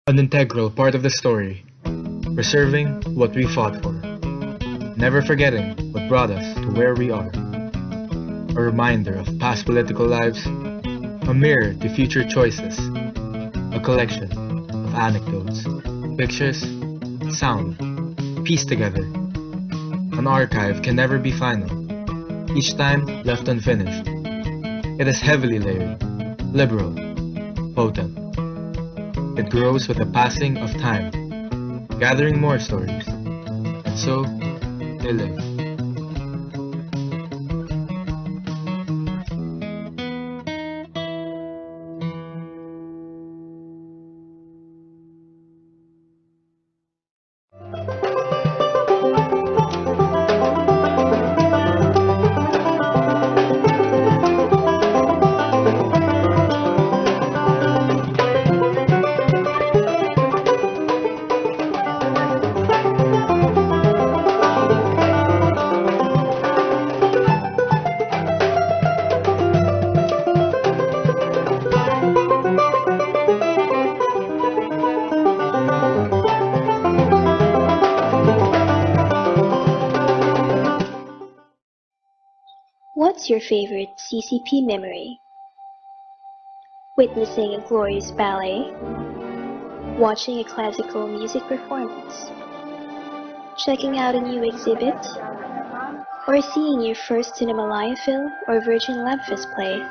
An integral part of the story, preserving what we fought for, never forgetting what brought us to where we are. A reminder of past political lives, a mirror to future choices, a collection of anecdotes, pictures, sound, pieced together. An archive can never be final, each time left unfinished. It is heavily layered, liberal, potent. It grows with the passing of time, gathering more stories, and so they live. What's your favorite CCP memory? Witnessing a glorious ballet? Watching a classical music performance? Checking out a new exhibit? Or seeing your first Cinema Lion film or Virgin Lampfest play?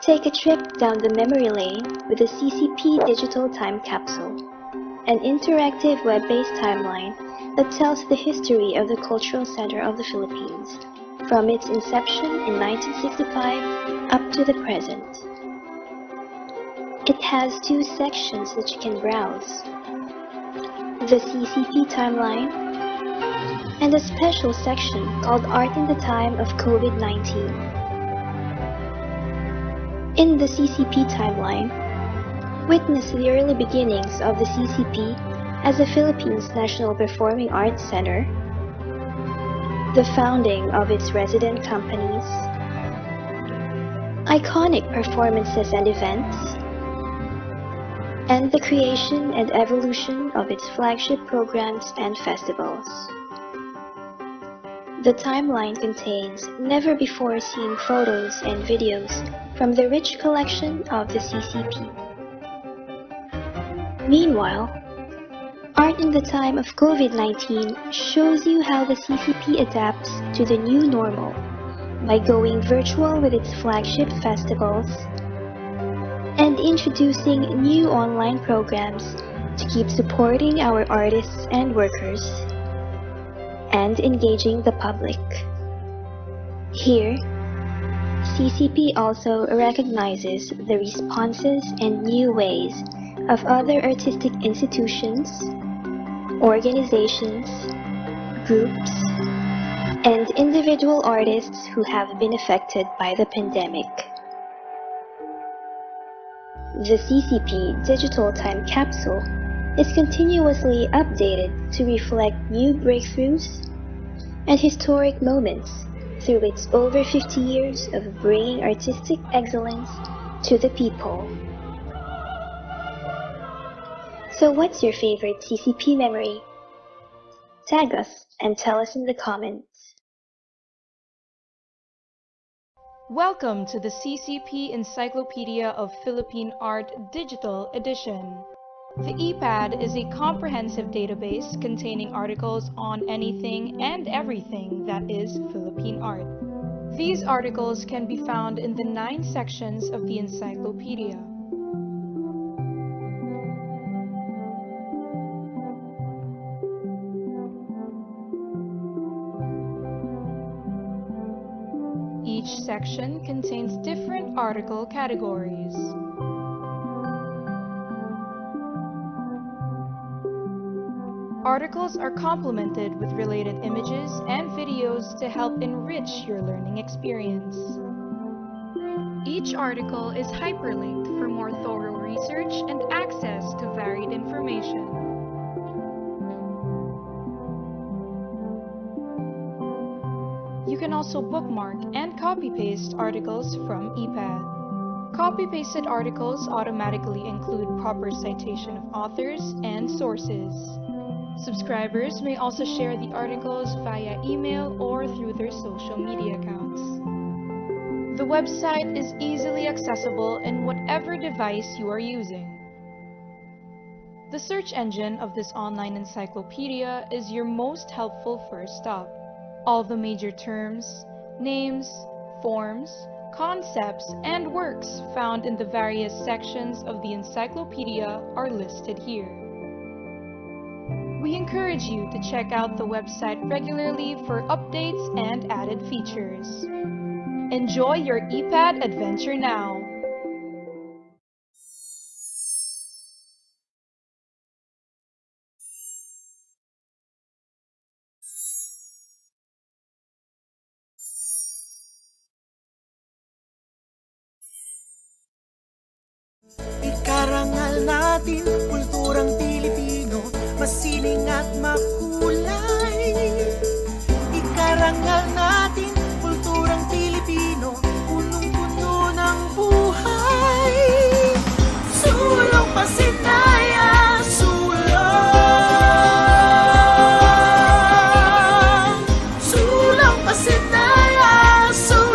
Take a trip down the memory lane with the CCP Digital Time Capsule, an interactive web-based timeline that tells the history of the Cultural Center of the Philippines, from its inception in 1965 up to the present. It has two sections that you can browse: the CCP timeline and a special section called Art in the Time of COVID-19. In the CCP timeline, witness the early beginnings of the CCP as the Philippines National Performing Arts Center, the founding of its resident companies, iconic performances and events, and the creation and evolution of its flagship programs and festivals. The timeline contains never-before-seen photos and videos from the rich collection of the CCP. Meanwhile, Art in the Time of COVID-19 shows you how the CCP adapts to the new normal by going virtual with its flagship festivals and introducing new online programs to keep supporting our artists and workers and engaging the public. Here, CCP also recognizes the responses and new ways of other artistic institutions, organizations, groups, and individual artists who have been affected by the pandemic. The CCP Digital Time Capsule is continuously updated to reflect new breakthroughs and historic moments through its over 50 years of bringing artistic excellence to the people. So what's your favorite CCP memory? Tag us and tell us in the comments. Welcome to the CCP Encyclopedia of Philippine Art Digital Edition. The ePad is a comprehensive database containing articles on anything and everything that is Philippine art. These articles can be found in the 9 sections of the encyclopedia. Each section contains different article categories. Articles are complemented with related images and videos to help enrich your learning experience. Each article is hyperlinked for more thorough research and access to varied information. You can also bookmark and copy-paste articles from ePad. Copy-pasted articles automatically include proper citation of authors and sources. Subscribers may also share the articles via email or through their social media accounts. The website is easily accessible in whatever device you are using. The search engine of this online encyclopedia is your most helpful first stop. All the major terms, names, forms, concepts, and works found in the various sections of the encyclopedia are listed here. We encourage you to check out the website regularly for updates and added features. Enjoy your EPAD adventure now! Ikarangal natin kulturang Pilipino, masining at makulay. Ikarangal natin kulturang Pilipino, punong-puno ng buhay. Sulong Pasinaya, sulong. Sulong Pasinaya, sulong.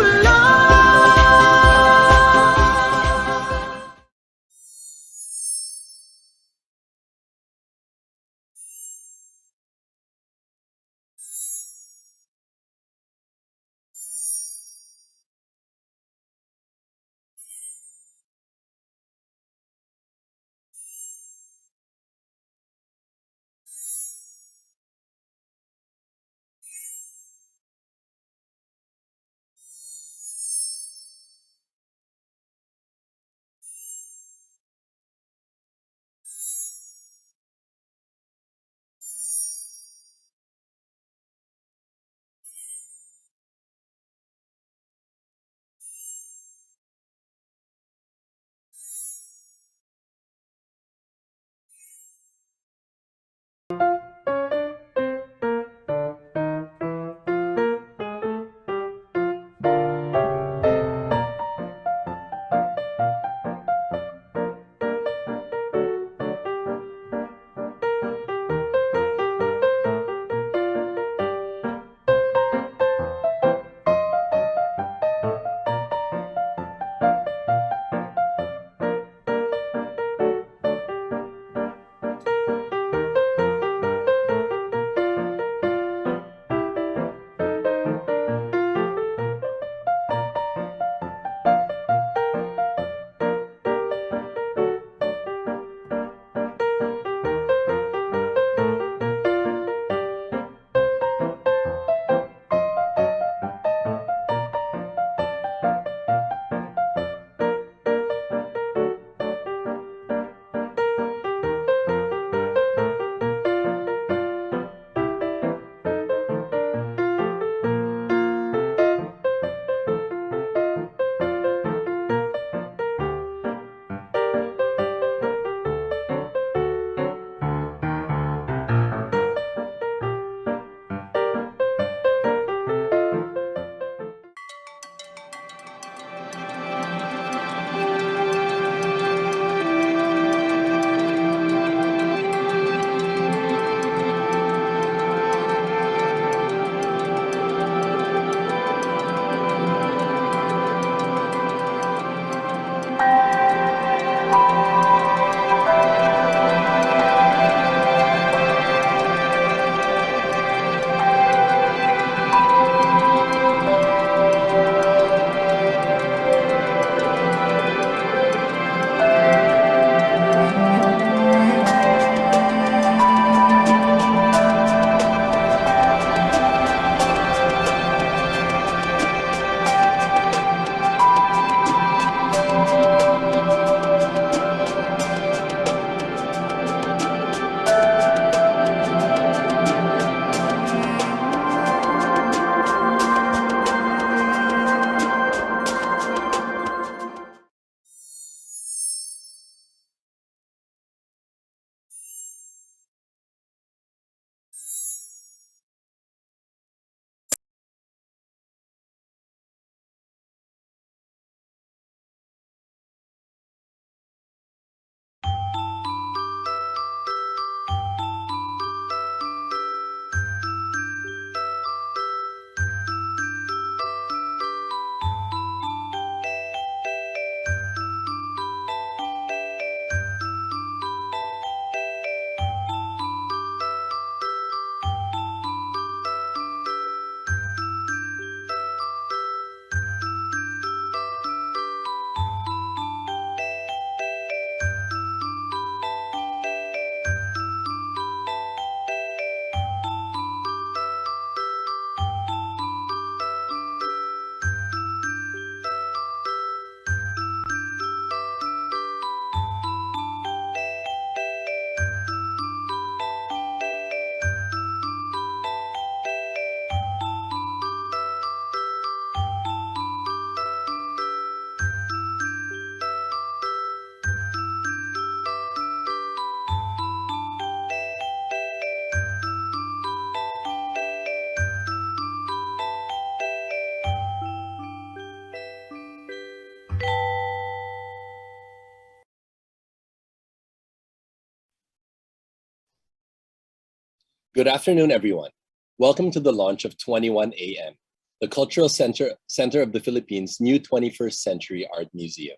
Good afternoon, everyone. Welcome to the launch of 21 AM, the Cultural Center of the Philippines' new 21st Century Art Museum.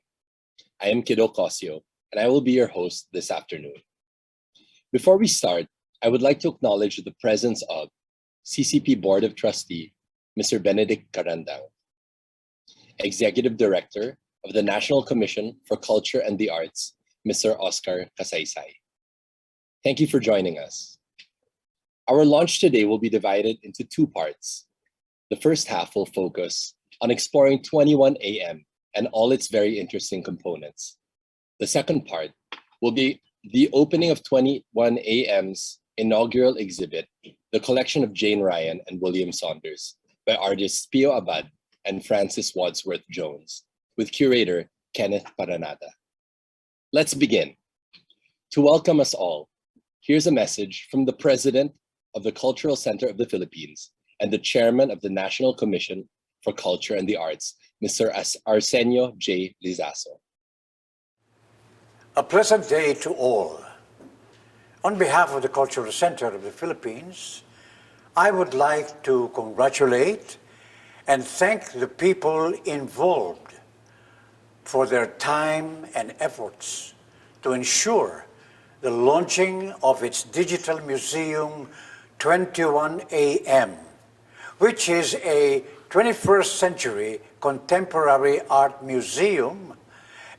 I am Kido Cosio, and I will be your host this afternoon. Before we start, I would like to acknowledge the presence of CCP Board of Trustee, Mr. Benedict Carandang, Executive Director of the National Commission for Culture and the Arts, Mr. Oscar Casaysay. Thank you for joining us. Our launch today will be divided into two parts. The first half will focus on exploring 21 AM and all its very interesting components. The second part will be the opening of 21 AM's inaugural exhibit, The Collection of Jane Ryan and William Saunders, by artists Pio Abad and Francis Wadsworth Jones, with curator Kenneth Paranata. Let's begin. To welcome us all, here's a message from the President of the Cultural Center of the Philippines and the Chairman of the National Commission for Culture and the Arts, Mr. Arsenio J. Lizaso. A pleasant day to all. On behalf of the Cultural Center of the Philippines, I would like to congratulate and thank the people involved for their time and efforts to ensure the launching of its digital museum 21 AM, which is a 21st century contemporary art museum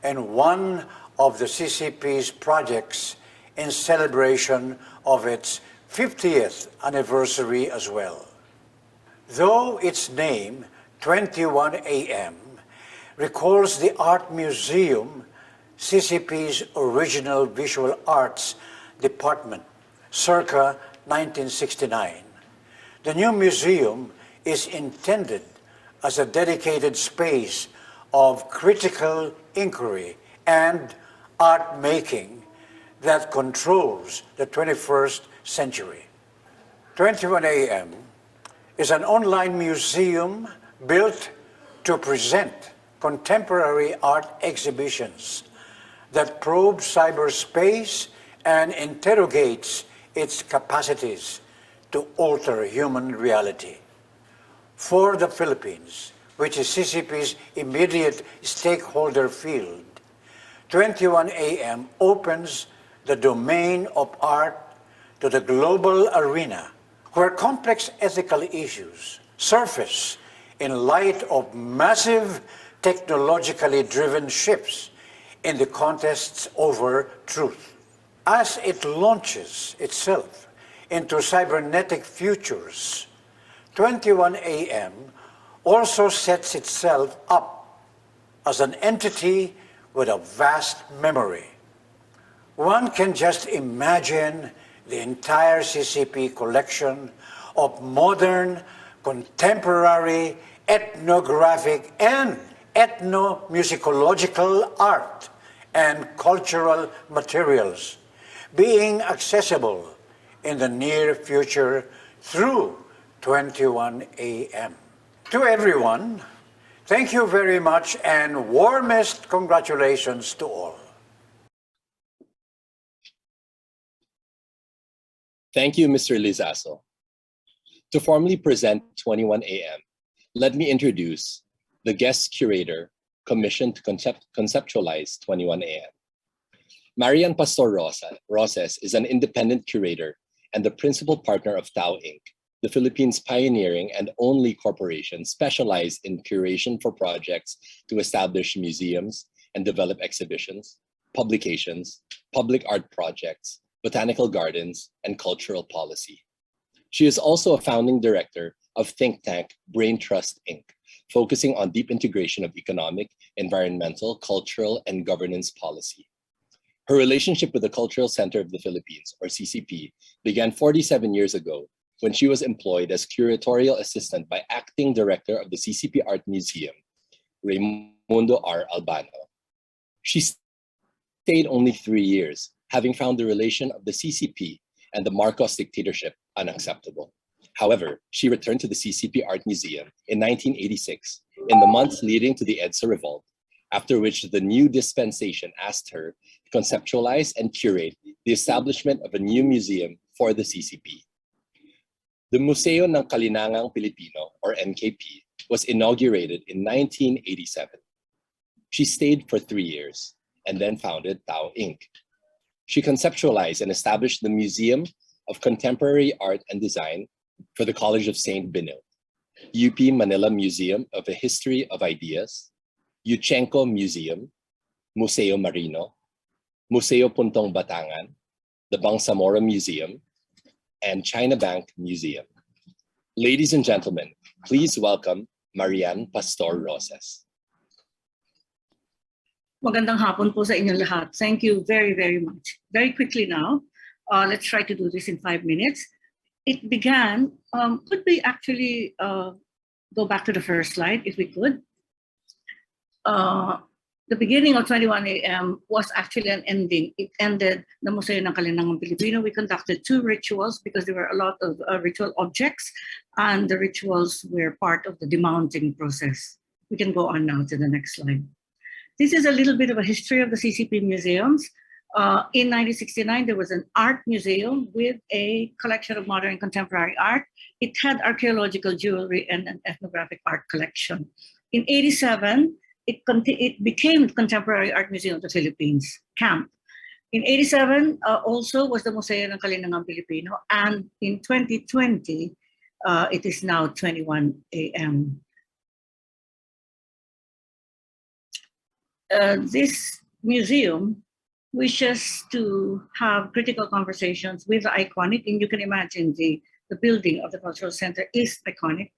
and one of the CCP's projects in celebration of its 50th anniversary as well. Though its name, 21 AM, recalls the art museum, CCP's original visual arts department, circa 1969. The new museum is intended as a dedicated space of critical inquiry and art making that controls the 21st century. 21 AM is an online museum built to present contemporary art exhibitions that probe cyberspace and interrogates its capacities to alter human reality. For the Philippines, which is CCP's immediate stakeholder field, 21 AM opens the domain of art to the global arena, where complex ethical issues surface in light of massive technologically driven shifts in the contests over truth. As it launches itself into cybernetic futures, 21 AM also sets itself up as an entity with a vast memory. One can just imagine the entire CCP collection of modern, contemporary, ethnographic, and ethnomusicological art and cultural materials being accessible in the near future through 21 AM. To everyone, thank you very much and warmest congratulations to all. Thank you, Mr. Lizaso. To formally present 21 AM, let me introduce the guest curator commissioned to conceptualize 21 AM. Marian Pastor Roses is an independent curator and the principal partner of Tao Inc., the Philippines' pioneering and only corporation specialized in curation for projects to establish museums and develop exhibitions, publications, public art projects, botanical gardens, and cultural policy. She is also a founding director of think tank Brain Trust Inc., focusing on deep integration of economic, environmental, cultural, and governance policy. Her relationship with the Cultural Center of the Philippines, or CCP, began 47 years ago when she was employed as curatorial assistant by acting director of the CCP Art Museum, Raimundo R. Albano. She stayed only 3 years, having found the relation of the CCP and the Marcos dictatorship unacceptable. However, she returned to the CCP Art Museum in 1986, in the months leading to the EDSA revolt, after which the new dispensation asked her to conceptualize and curate the establishment of a new museum for the CCP. The Museo ng Kalinangang Pilipino, or MKP, was inaugurated in 1987. She stayed for 3 years and then founded Tao Inc. She conceptualized and established the Museum of Contemporary Art and Design for the College of St. Benil, UP Manila Museum of the History of Ideas, Yuchenko Museum, Museo Marino, Museo Puntong Batangan, the Bangsamoro Museum, and China Bank Museum. Ladies and gentlemen, please welcome Marian Pastor Rosas. Magandang hapon po sa inyo lahat. Thank you very, very much. Very quickly now, let's try to do this in 5 minutes. It began, could we actually go back to the first slide if we could? The beginning of 21 AM was actually an ending. It ended the Museo ng Kalinangang Pilipino. We conducted 2 rituals because there were a lot of ritual objects, and the rituals were part of the demounting process. We can go on now to the next slide. This is a little bit of a history of the CCP museums. In 1969, there was an art museum with a collection of modern and contemporary art. It had archaeological jewelry and an ethnographic art collection. In 87, it became the Contemporary Art Museum of the Philippines, CAMP. In 87, also was the Museo ng Kalinangang Pilipino, and in 2020, it is now 21 AM. This museum wishes to have critical conversations with the iconic, and you can imagine the building of the cultural center is iconic.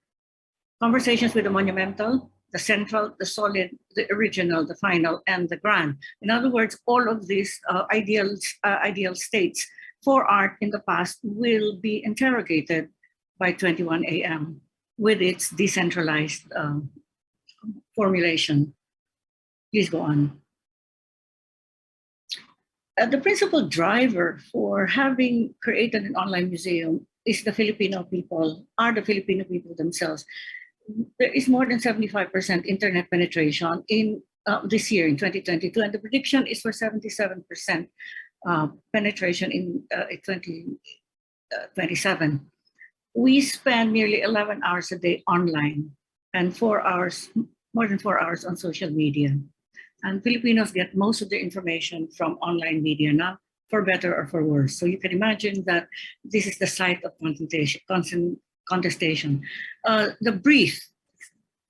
Conversations with the monumental, the central, the solid, the original, the final, and the grand. In other words, all of these ideal states for art in the past will be interrogated by 21 AM with its decentralized formulation. Please go on. The principal driver for having created an online museum is the Filipino people, are the Filipino people themselves. There is more than 75% internet penetration in this year, in 2022, and the prediction is for 77% penetration in 2027. We spend nearly 11 hours a day online and 4 hours, more than 4 hours on social media. And Filipinos get most of their information from online media now, for better or for worse. So you can imagine that this is the site of contestation. The brief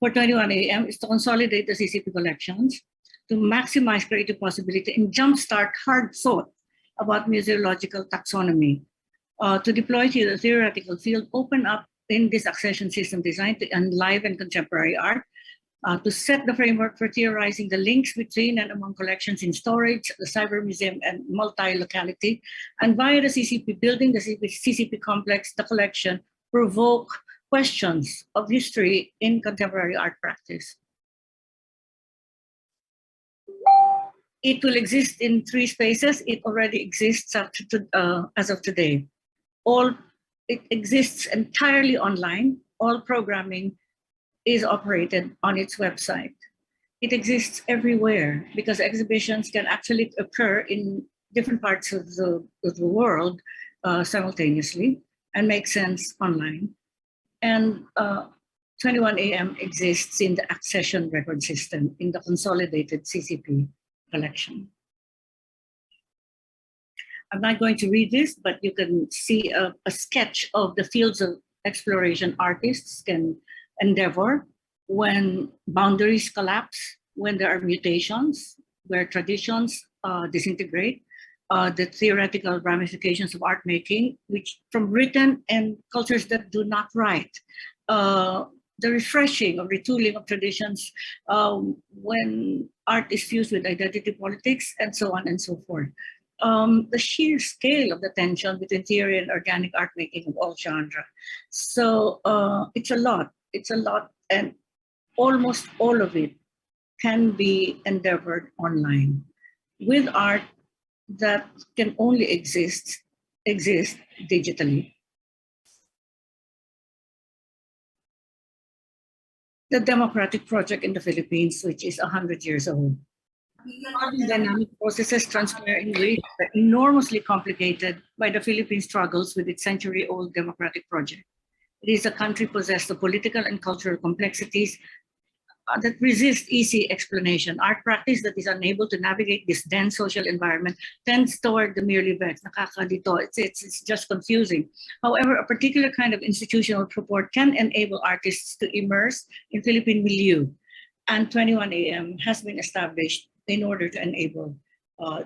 for 21 AM is to consolidate the CCP collections, to maximize creative possibility and jumpstart hard thought about museological taxonomy, to deploy to the theoretical field, open up in this accession system designed to enliven contemporary art, to set the framework for theorizing the links between and among collections in storage, the cyber museum, and multi-locality, and via the CCP building, the CCP complex, the collection, provoke questions of history in contemporary art practice. It will exist in 3 spaces. It already exists as of today. It exists entirely online. All programming is operated on its website. It exists everywhere because exhibitions can actually occur in different parts of the world simultaneously and make sense online. And 21 AM exists in the accession record system in the consolidated CCP collection. I'm not going to read this, but you can see a sketch of the fields of exploration artists can endeavor when boundaries collapse, when there are mutations, where traditions disintegrate, the theoretical ramifications of art making, which from written and cultures that do not write, the refreshing or retooling of traditions when art is fused with identity politics, and so on and so forth. The sheer scale of the tension between theory and organic art making of all genre. So it's a lot, and almost all of it can be endeavored online with art that can only exist digitally. The democratic project in the Philippines, which is 100 years old. Dynamic processes transparently are enormously complicated by the Philippine struggles with its century-old democratic project. It is a country possessed of political and cultural complexities that resist easy explanation. Art practice that is unable to navigate this dense social environment tends toward the merely vexed. Nakakadito. It's just confusing. However, a particular kind of institutional support can enable artists to immerse in Philippine milieu. And 21AM has been established in order to enable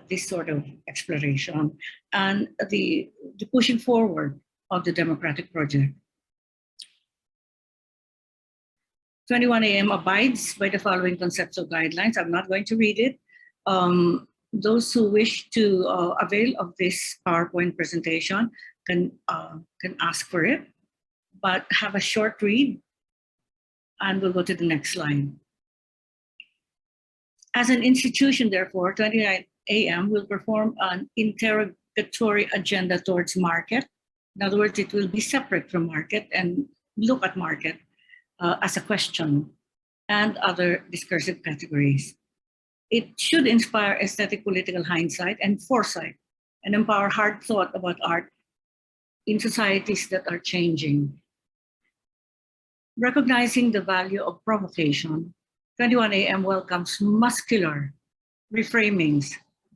this sort of exploration and the pushing forward of the democratic project. 21AM abides by the following conceptual guidelines. I'm not going to read it. Those who wish to avail of this PowerPoint presentation can ask for it, but have a short read, and we'll go to the next slide. As an institution, therefore, 21AM will perform an interrogatory agenda towards market. In other words, it will be separate from market and look at market as a question and other discursive categories. It should inspire aesthetic political hindsight and foresight and empower hard thought about art in societies that are changing. Recognizing the value of provocation, 21AM welcomes muscular reframings,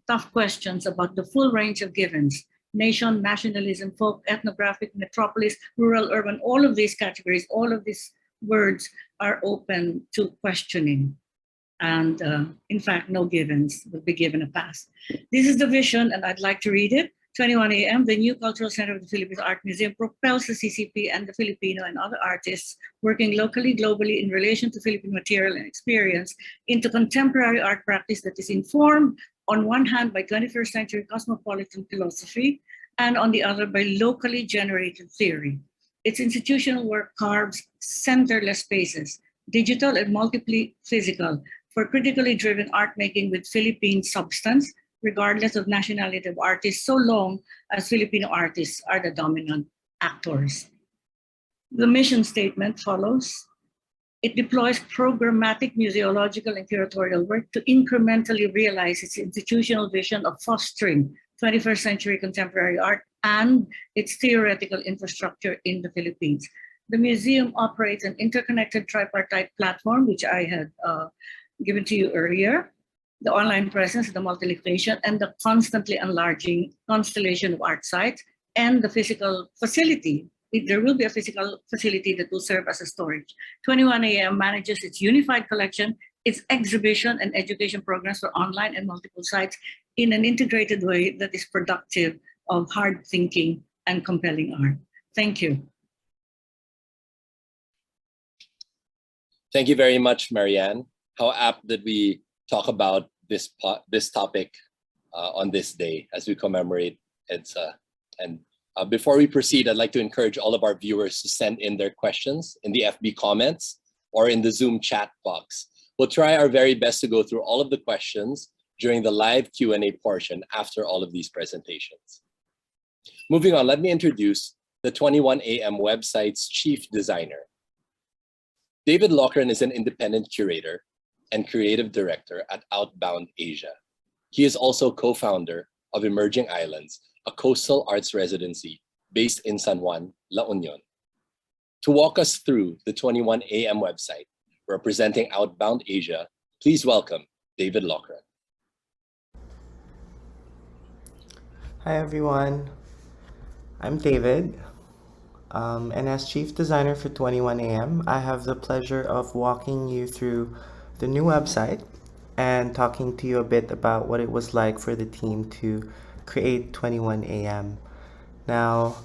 tough questions about the full range of givens, nation, nationalism, folk, ethnographic, metropolis, rural, urban, all of these categories, all of these words are open to questioning. And in fact, no givens will be given a pass. This is the vision, and I'd like to read it. 21AM, the new Cultural Center of the Philippines Art Museum propels the CCP and the Filipino and other artists working locally, globally in relation to Philippine material and experience into contemporary art practice that is informed on one hand by 21st century cosmopolitan philosophy and on the other by locally generated theory. Its institutional work carves centerless spaces, digital and multiply physical, for critically driven art making with Philippine substance, regardless of nationality of artists, so long as Filipino artists are the dominant actors. The mission statement follows. It deploys programmatic museological and curatorial work to incrementally realize its institutional vision of fostering 21st century contemporary art and its theoretical infrastructure in the Philippines. The museum operates an interconnected tripartite platform, which I had given to you earlier, the online presence, the multi-location, and the constantly enlarging constellation of art sites, and the physical facility. There will be a physical facility that will serve as a storage. 21AM manages its unified collection, its exhibition and education programs for online and multiple sites in an integrated way that is productive of hard thinking and compelling art. Thank you. Thank you very much, Marianne. How apt that we talk about this topic on this day as we commemorate EDSA. And before we proceed, I'd like to encourage all of our viewers to send in their questions in the FB comments or in the Zoom chat box. We'll try our very best to go through all of the questions during the live Q&A portion after all of these presentations. Moving on, let me introduce the 21AM website's chief designer. David Loughran is an independent curator and creative director at Outbound Asia. He is also co-founder of Emerging Islands, a coastal arts residency based in San Juan, La Union. To walk us through the 21AM website, representing Outbound Asia, please welcome David Loughran. Hi everyone, I'm David, and as Chief Designer for 21AM, I have the pleasure of walking you through the new website and talking to you a bit about what it was like for the team to create 21AM. Now,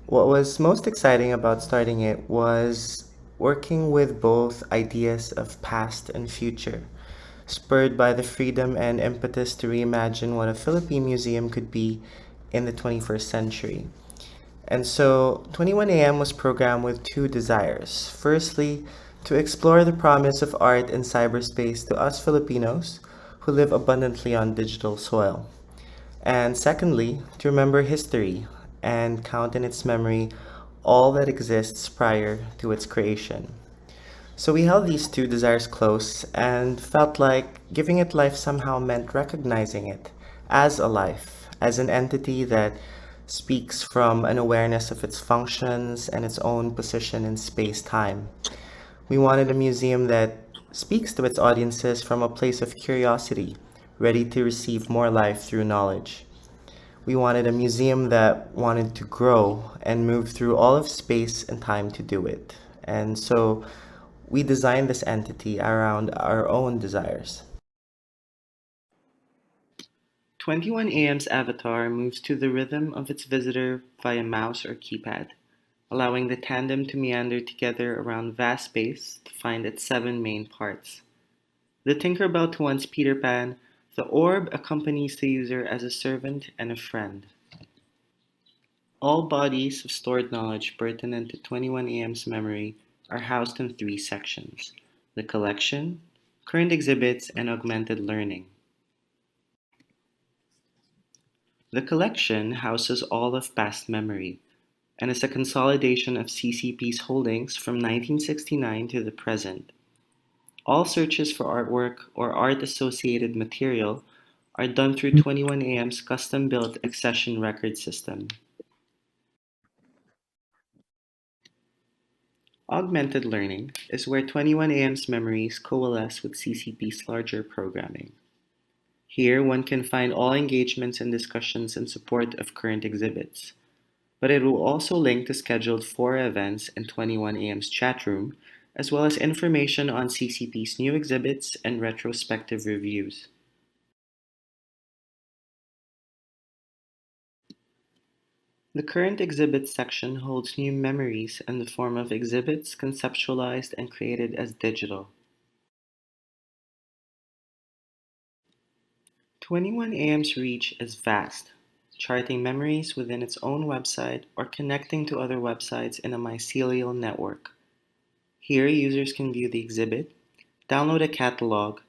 what was most exciting about starting it was working with both ideas of past and future, spurred by the freedom and impetus to reimagine what a Philippine museum could be in the 21st century. And so 21AM was programmed with two desires. Firstly, to explore the promise of art in cyberspace to us Filipinos who live abundantly on digital soil. And secondly, to remember history and count in its memory all that exists prior to its creation. So we held these two desires close and felt like giving it life somehow meant recognizing it as a life, as an entity that speaks from an awareness of its functions and its own position in space-time. We wanted a museum that speaks to its audiences from a place of curiosity, ready to receive more life through knowledge. We wanted a museum that wanted to grow and move through all of space and time to do it. And so we designed this entity around our own desires. 21AM's avatar moves to the rhythm of its visitor via mouse or keypad, allowing the tandem to meander together around vast space to find its 7 main parts. The Tinkerbell to one's Peter Pan, the orb accompanies the user as a servant and a friend. All bodies of stored knowledge pertinent to 21AM's memory are housed in 3 sections: the collection, current exhibits, and augmented learning. The collection houses all of past memory and is a consolidation of CCP's holdings from 1969 to the present. All searches for artwork or art-associated material are done through 21AM's custom-built accession record system. Augmented learning is where 21AM's memories coalesce with CCP's larger programming. Here, one can find all engagements and discussions in support of current exhibits, but it will also link to scheduled Fora events in 21AM's chat room, as well as information on CCP's new exhibits and retrospective reviews. The current exhibits section holds new memories in the form of exhibits conceptualized and created as digital. 21AM's reach is vast, charting memories within its own website or connecting to other websites in a mycelial network. Here, users can view the exhibit, download a catalog,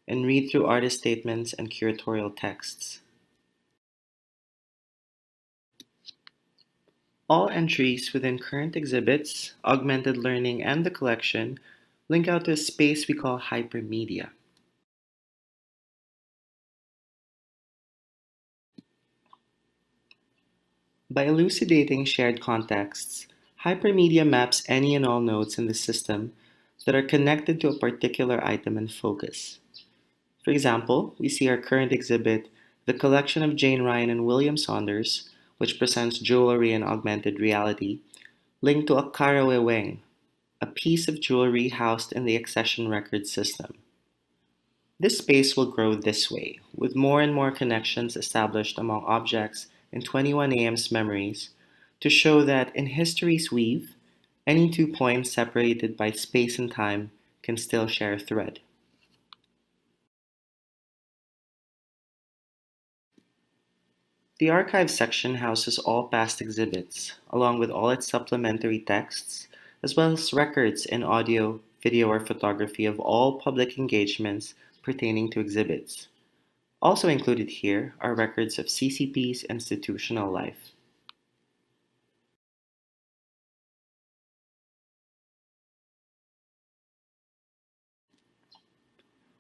and read through artist statements and curatorial texts. All entries within current exhibits, augmented learning, and the collection link out to a space we call hypermedia. By elucidating shared contexts, hypermedia maps any and all nodes in the system that are connected to a particular item and focus. For example, we see our current exhibit, the collection of Jane Ryan and William Saunders, which presents jewelry and augmented reality, linked to a karaweweng, a piece of jewelry housed in the accession record system. This space will grow this way, with more and more connections established among objects in 21AM's memories to show that in history's weave, any 2 points separated by space and time can still share a thread. The archive section houses all past exhibits, along with all its supplementary texts, as well as records in audio, video, or photography of all public engagements pertaining to exhibits. Also included here are records of CCP's institutional life.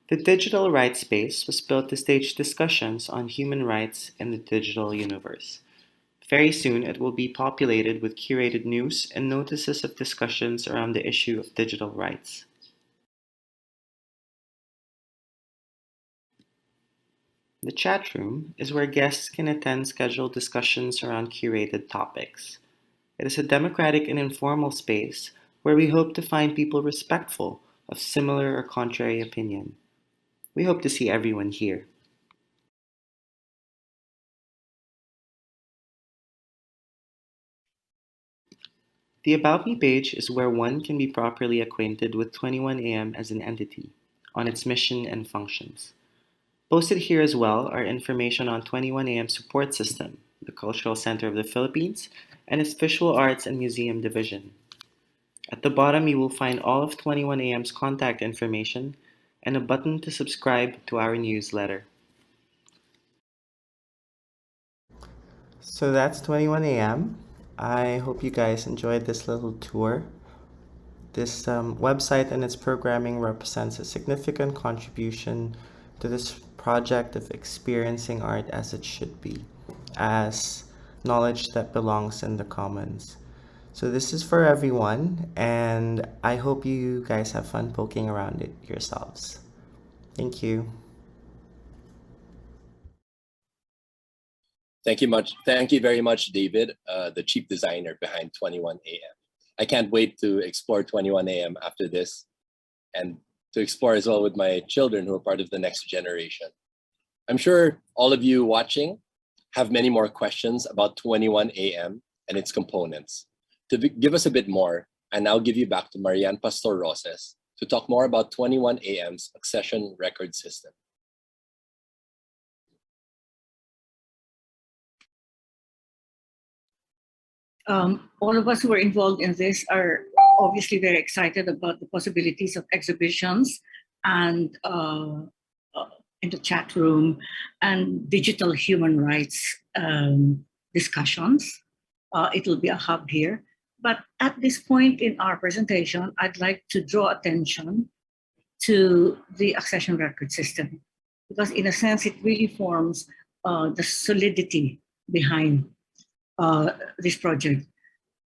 The digital rights space was built to stage discussions on human rights in the digital universe. Very soon, it will be populated with curated news and notices of discussions around the issue of digital rights. The chat room is where guests can attend scheduled discussions around curated topics. It is a democratic and informal space where we hope to find people respectful of similar or contrary opinion. We hope to see everyone here. The About Me page is where one can be properly acquainted with 21AM as an entity, on its mission and functions. Posted here as well are information on 21AM Support System, the Cultural Center of the Philippines, and its Visual Arts and Museum Division. At the bottom, you will find all of 21AM's contact information and a button to subscribe to our newsletter. So that's 21AM. I hope you guys enjoyed this little tour. This website and its programming represents a significant contribution to this project of experiencing art as it should be, as knowledge that belongs in the commons. So this is for everyone, and I hope you guys have fun poking around it yourselves. Thank you. Thank you very much, David, the chief designer behind 21AM. I can't wait to explore 21AM after this, and to explore as well with my children who are part of the next generation. I'm sure all of you watching have many more questions about 21AM and its components. To give us a bit more, I now give you back to Marian Pastor Roses to talk more about 21AM's accession record system. All of us who are involved in this are obviously very excited about the possibilities of exhibitions and in the chat room and digital human rights discussions. It will be a hub here. But at this point in our presentation, I'd like to draw attention to the accession record system, because in a sense, it really forms the solidity behind this project.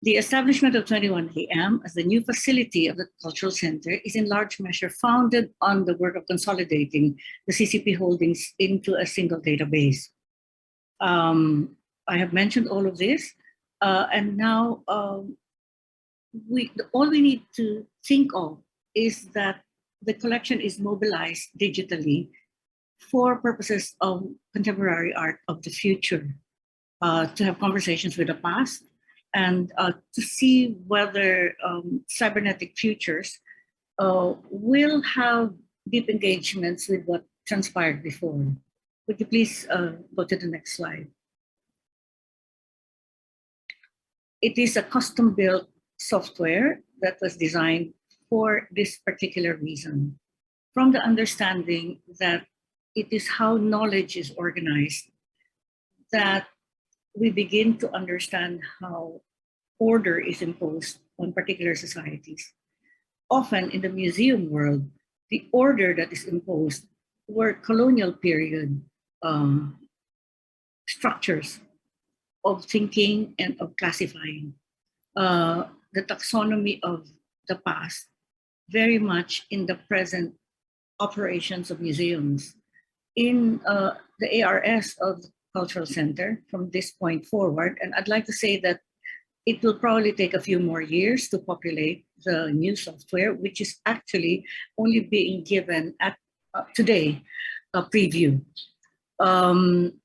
The establishment of 21AM as the new facility of the Cultural Center is in large measure founded on the work of consolidating the CCP holdings into a single database. I have mentioned all of this, and now all we need to think of is that the collection is mobilized digitally for purposes of contemporary art of the future, to have conversations with the past, and to see whether cybernetic futures will have deep engagements with what transpired before. Would you please go to the next slide? It is a custom-built software that was designed for this particular reason, from the understanding that it is how knowledge is organized that we begin to understand how order is imposed on particular societies. Often in the museum world, the order that is imposed were colonial period structures of thinking and of classifying. The taxonomy of the past very much in the present operations of museums. In the ARS of the Cultural Center from this point forward, and I'd like to say that it will probably take a few more years to populate the new software, which is actually only being given at today, a preview,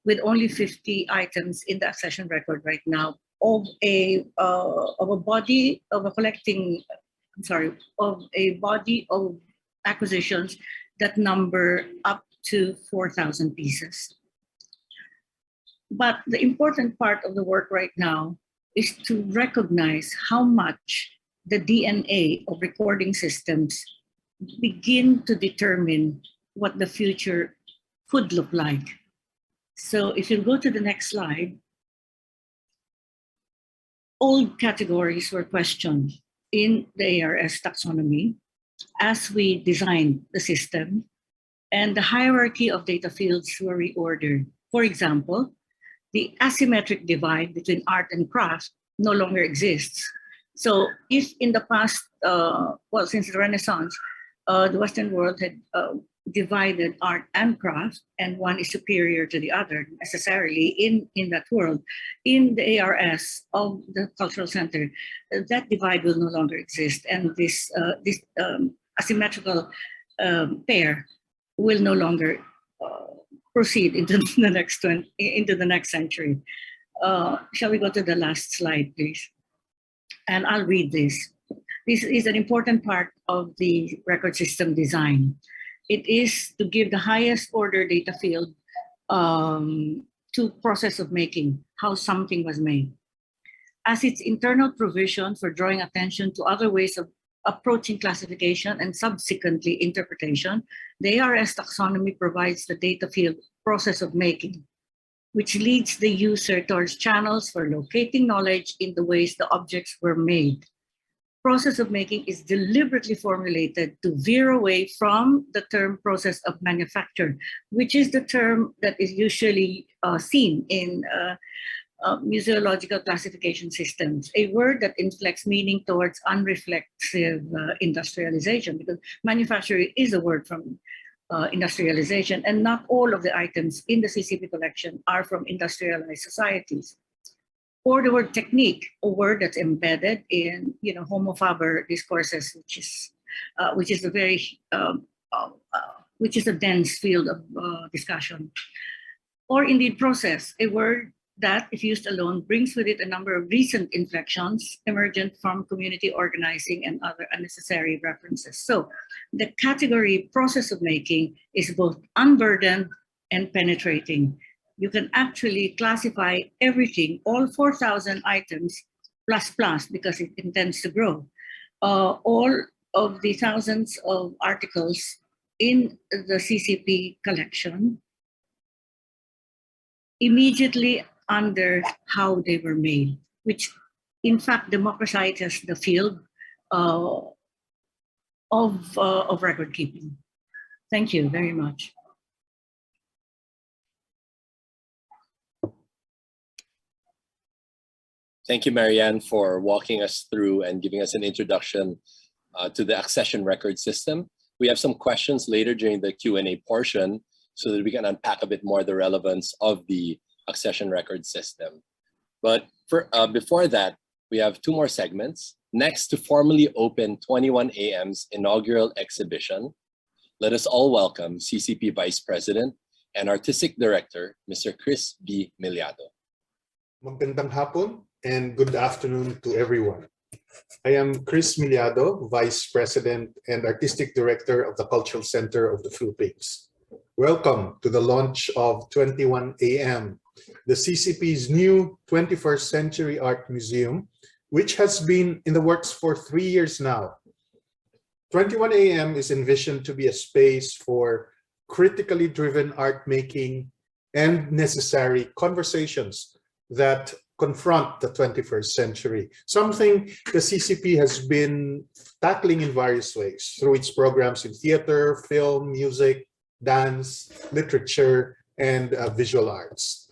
with only 50 items in the accession record right now of a body of acquisitions that number up to 4,000 pieces. But the important part of the work right now is to recognize how much the DNA of recording systems begin to determine what the future could look like. So if you go to the next slide, old categories were questioned in the ARS taxonomy as we designed the system, and the hierarchy of data fields were reordered. For example, the asymmetric divide between art and craft no longer exists. So if in the past, since the Renaissance, the Western world had divided art and craft, and one is superior to the other necessarily in that world, in the ARS of the Cultural Center, that divide will no longer exist, and this asymmetrical pair will no longer proceed into the next century. Shall we go to the last slide, please? And I'll read this. This is an important part of the record system design. It is to give the highest order data field to process of making, how something was made. As its internal provision for drawing attention to other ways of approaching classification and subsequently interpretation, the ARS taxonomy provides the data field process of making, which leads the user towards channels for locating knowledge in the ways the objects were made. Process of making is deliberately formulated to veer away from the term process of manufacture, which is the term that is usually seen in museological classification systems, a word that inflects meaning towards unreflexive industrialization, because manufacturing is a word from industrialization, and not all of the items in the CCP collection are from industrialized societies. Or the word technique, a word that's embedded in Homo faber discourses, which is a very which is a dense field of discussion. Or indeed process, a word that, if used alone, brings with it a number of recent inflections emergent from community organizing and other unnecessary references. So the category process of making is both unburdened and penetrating. You can actually classify everything, all 4,000 items, plus, because it intends to grow. All of the thousands of articles in the CCP collection immediately under how they were made, which in fact democratizes the field of record keeping. Thank you very much. Thank you, Marianne, for walking us through and giving us an introduction to the accession record system. We have some questions later during the Q&A portion so that we can unpack a bit more the relevance of the accession record system. But before that, we have two more segments. Next, to formally open 21AM's inaugural exhibition, let us all welcome CCP Vice President and Artistic Director, Mr. Chris B. Miliado. Magandang hapon and good afternoon to everyone. I am Chris Miliado, Vice President and Artistic Director of the Cultural Center of the Philippines. Welcome to the launch of 21AM, the CCP's new 21st Century Art Museum, which has been in the works for 3 years now. 21AM is envisioned to be a space for critically driven art making and necessary conversations that confront the 21st century, something the CCP has been tackling in various ways through its programs in theater, film, music, dance, literature, and visual arts.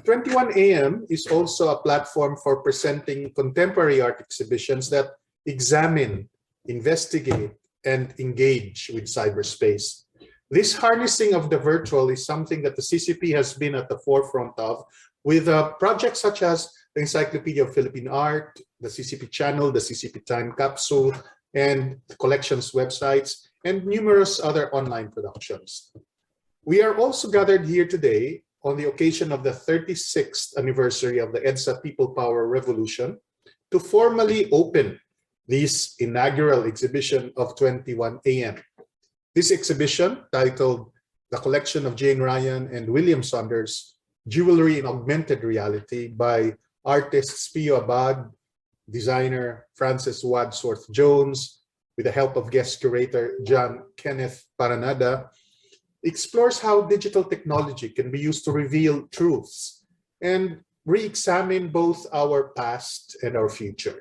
21AM is also a platform for presenting contemporary art exhibitions that examine, investigate, and engage with cyberspace. This harnessing of the virtual is something that the CCP has been at the forefront of, with projects such as the Encyclopedia of Philippine Art, the CCP channel, the CCP Time Capsule, and the collections websites, and numerous other online productions. We are also gathered here today on the occasion of the 36th anniversary of the EDSA People Power Revolution to formally open this inaugural exhibition of 21AM. This exhibition, titled The Collection of Jane Ryan and William Saunders, Jewelry in Augmented Reality by artists Pio Abad, designer Frances Wadsworth Jones, with the help of guest curator John Kenneth Paranada, explores how digital technology can be used to reveal truths and re-examine both our past and our future.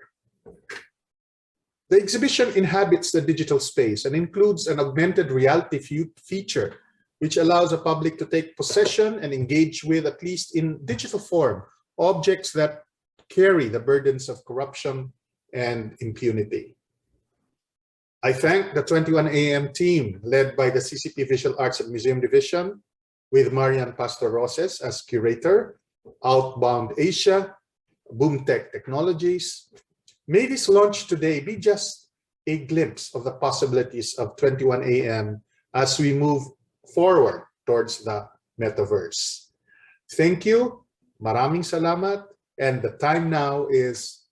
The exhibition inhabits the digital space and includes an augmented reality feature which allows the public to take possession and engage with, at least in digital form, objects that carry the burdens of corruption and impunity. I thank the 21AM team led by the CCP Visual Arts and Museum Division with Marian Pastor Roses as curator, Outbound Asia, Boomtech Technologies. May this launch today be just a glimpse of the possibilities of 21AM as we move forward towards the metaverse. Thank you, maraming salamat, and the time now is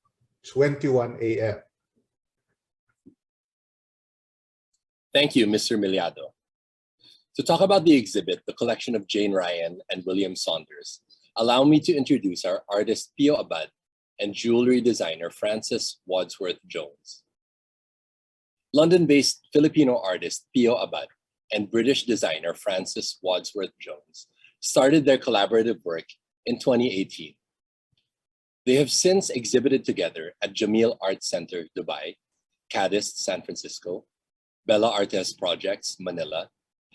21 AM. Thank you, Mr. Miliado. To talk about the exhibit, The Collection of Jane Ryan and William Saunders, allow me to introduce our artist Pio Abad and jewelry designer Frances Wadsworth Jones. London-based Filipino artist Pio Abad and British designer Frances Wadsworth Jones started their collaborative work in 2018. They have since exhibited together at Jameel Art Center, Dubai, Caddis, San Francisco, Bella Artes Projects, Manila,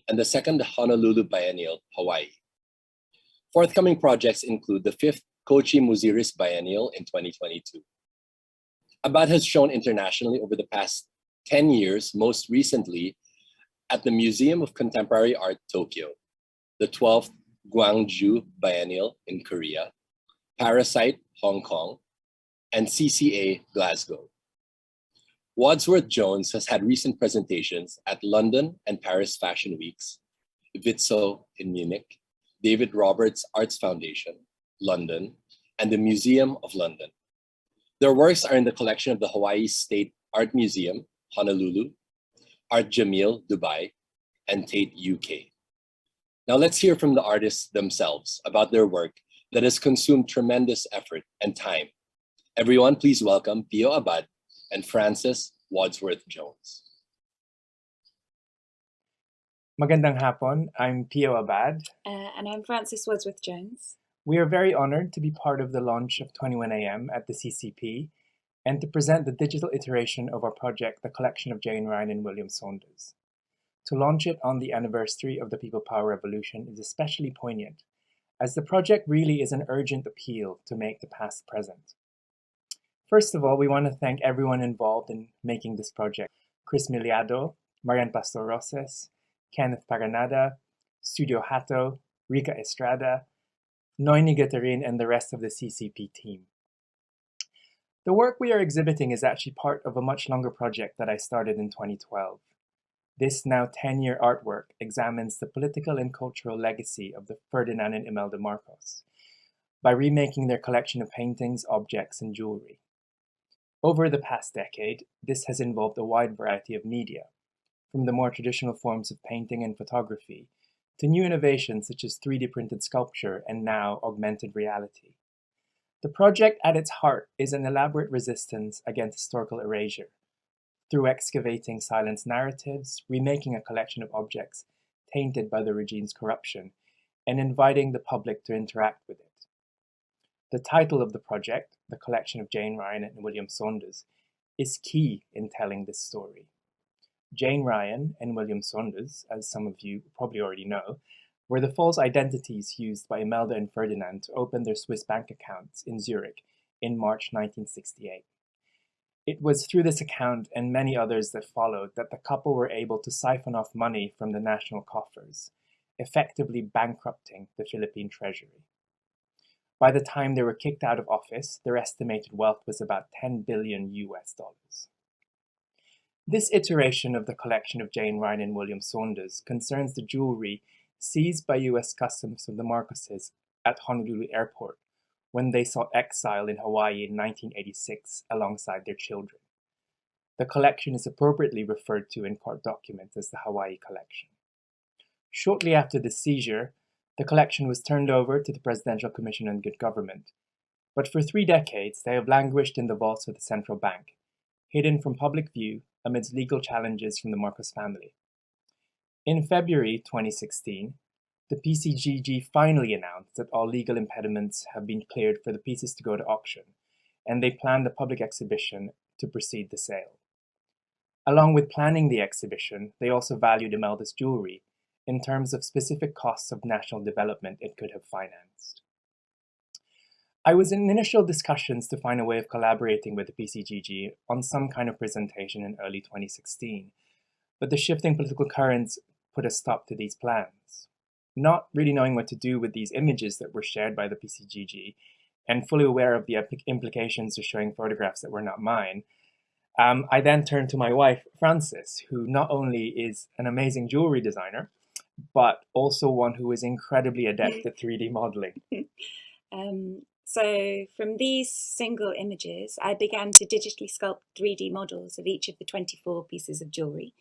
and the second Honolulu Biennial, Hawaii. Forthcoming projects include the 5th Kochi Muziris Biennial in 2022. Abad has shown internationally over the past 10 years, most recently at the Museum of Contemporary Art Tokyo, the 12th Gwangju Biennial in Korea, Parasite Hong Kong, and CCA Glasgow. Wadsworth Jones has had recent presentations at London and Paris Fashion Weeks, Witzo in Munich, David Roberts Arts Foundation, London, and the Museum of London. Their works are in the collection of the Hawaii State Art Museum, Honolulu, Art Jamil, Dubai, and Tate, UK. Now let's hear from the artists themselves about their work that has consumed tremendous effort and time. Everyone, please welcome Pio Abad and Francis Wadsworth Jones. Magandang hapon, I'm Pio Abad. And I'm Francis Wadsworth Jones. We are very honored to be part of the launch of 21AM at the CCP and to present the digital iteration of our project, The Collection of Jane Ryan and William Saunders. To launch it on the anniversary of the People Power Revolution is especially poignant, as the project really is an urgent appeal to make the past present. First of all, we want to thank everyone involved in making this project: Chris Miliado, Marian Pastor Roses, Kenneth Paganada, Studio Hato, Rika Estrada, Noini Gatarin, and the rest of the CCP team. The work we are exhibiting is actually part of a much longer project that I started in 2012. This now 10-year artwork examines the political and cultural legacy of the Ferdinand and Imelda Marcos by remaking their collection of paintings, objects, and jewelry. Over the past decade, this has involved a wide variety of media, from the more traditional forms of painting and photography to new innovations such as 3D printed sculpture and now augmented reality. The project at its heart is an elaborate resistance against historical erasure, through excavating silenced narratives, remaking a collection of objects tainted by the regime's corruption, and inviting the public to interact with it. The title of the project, The Collection of Jane Ryan and William Saunders, is key in telling this story. Jane Ryan and William Saunders, as some of you probably already know, were the false identities used by Imelda and Ferdinand to open their Swiss bank accounts in Zurich in March 1968. It was through this account and many others that followed that the couple were able to siphon off money from the national coffers, effectively bankrupting the Philippine treasury. By the time they were kicked out of office, their estimated wealth was about $10 billion. This iteration of the collection of Jane Ryan and William Saunders concerns the jewelry seized by US Customs from the Marcoses at Honolulu Airport when they sought exile in Hawaii in 1986 alongside their children. The collection is appropriately referred to in court documents as the Hawaii Collection. Shortly after the seizure, the collection was turned over to the Presidential Commission on Good Government, but for 3 decades they have languished in the vaults of the central bank, hidden from public view amidst legal challenges from the Marcos family. In February 2016, the PCGG finally announced that all legal impediments have been cleared for the pieces to go to auction, and they planned a public exhibition to precede the sale. Along with planning the exhibition, they also valued Imelda's jewelry in terms of specific costs of national development it could have financed. I was in initial discussions to find a way of collaborating with the PCGG on some kind of presentation in early 2016, but the shifting political currents put a stop to these plans. Not really knowing what to do with these images that were shared by the PCGG, and fully aware of the implications of showing photographs that were not mine, I then turned to my wife, Frances, who not only is an amazing jewelry designer, but also one who is incredibly adept at 3D modeling. So from these single images, I began to digitally sculpt 3D models of each of the 24 pieces of jewelry.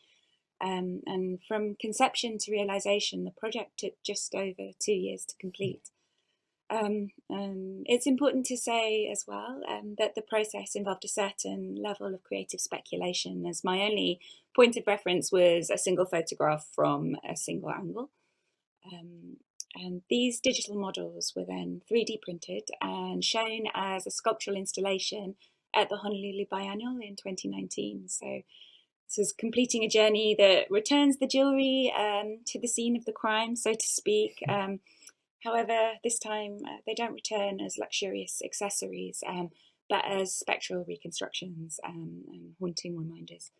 And from conception to realization, the project took just over 2 years to complete. It's important to say as well that the process involved a certain level of creative speculation, as my only point of reference was a single photograph from a single angle. And these digital models were then 3D printed and shown as a sculptural installation at the Honolulu Biennial in 2019. So this is completing a journey that returns the jewelry to the scene of the crime, so to speak. However, this time they don't return as luxurious accessories, but as spectral reconstructions and haunting reminders.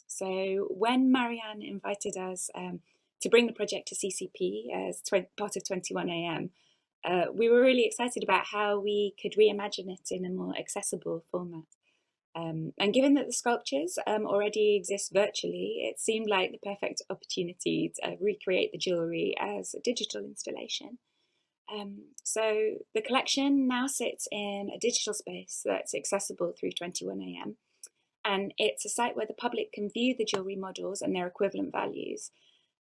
So when Marianne invited us to bring the project to CCP as part of 21am, we were really excited about how we could reimagine it in a more accessible format. And given that the sculptures already exist virtually, it seemed like the perfect opportunity to recreate the jewellery as a digital installation. So the collection now sits in a digital space that's accessible through 21am, and it's a site where the public can view the jewellery models and their equivalent values.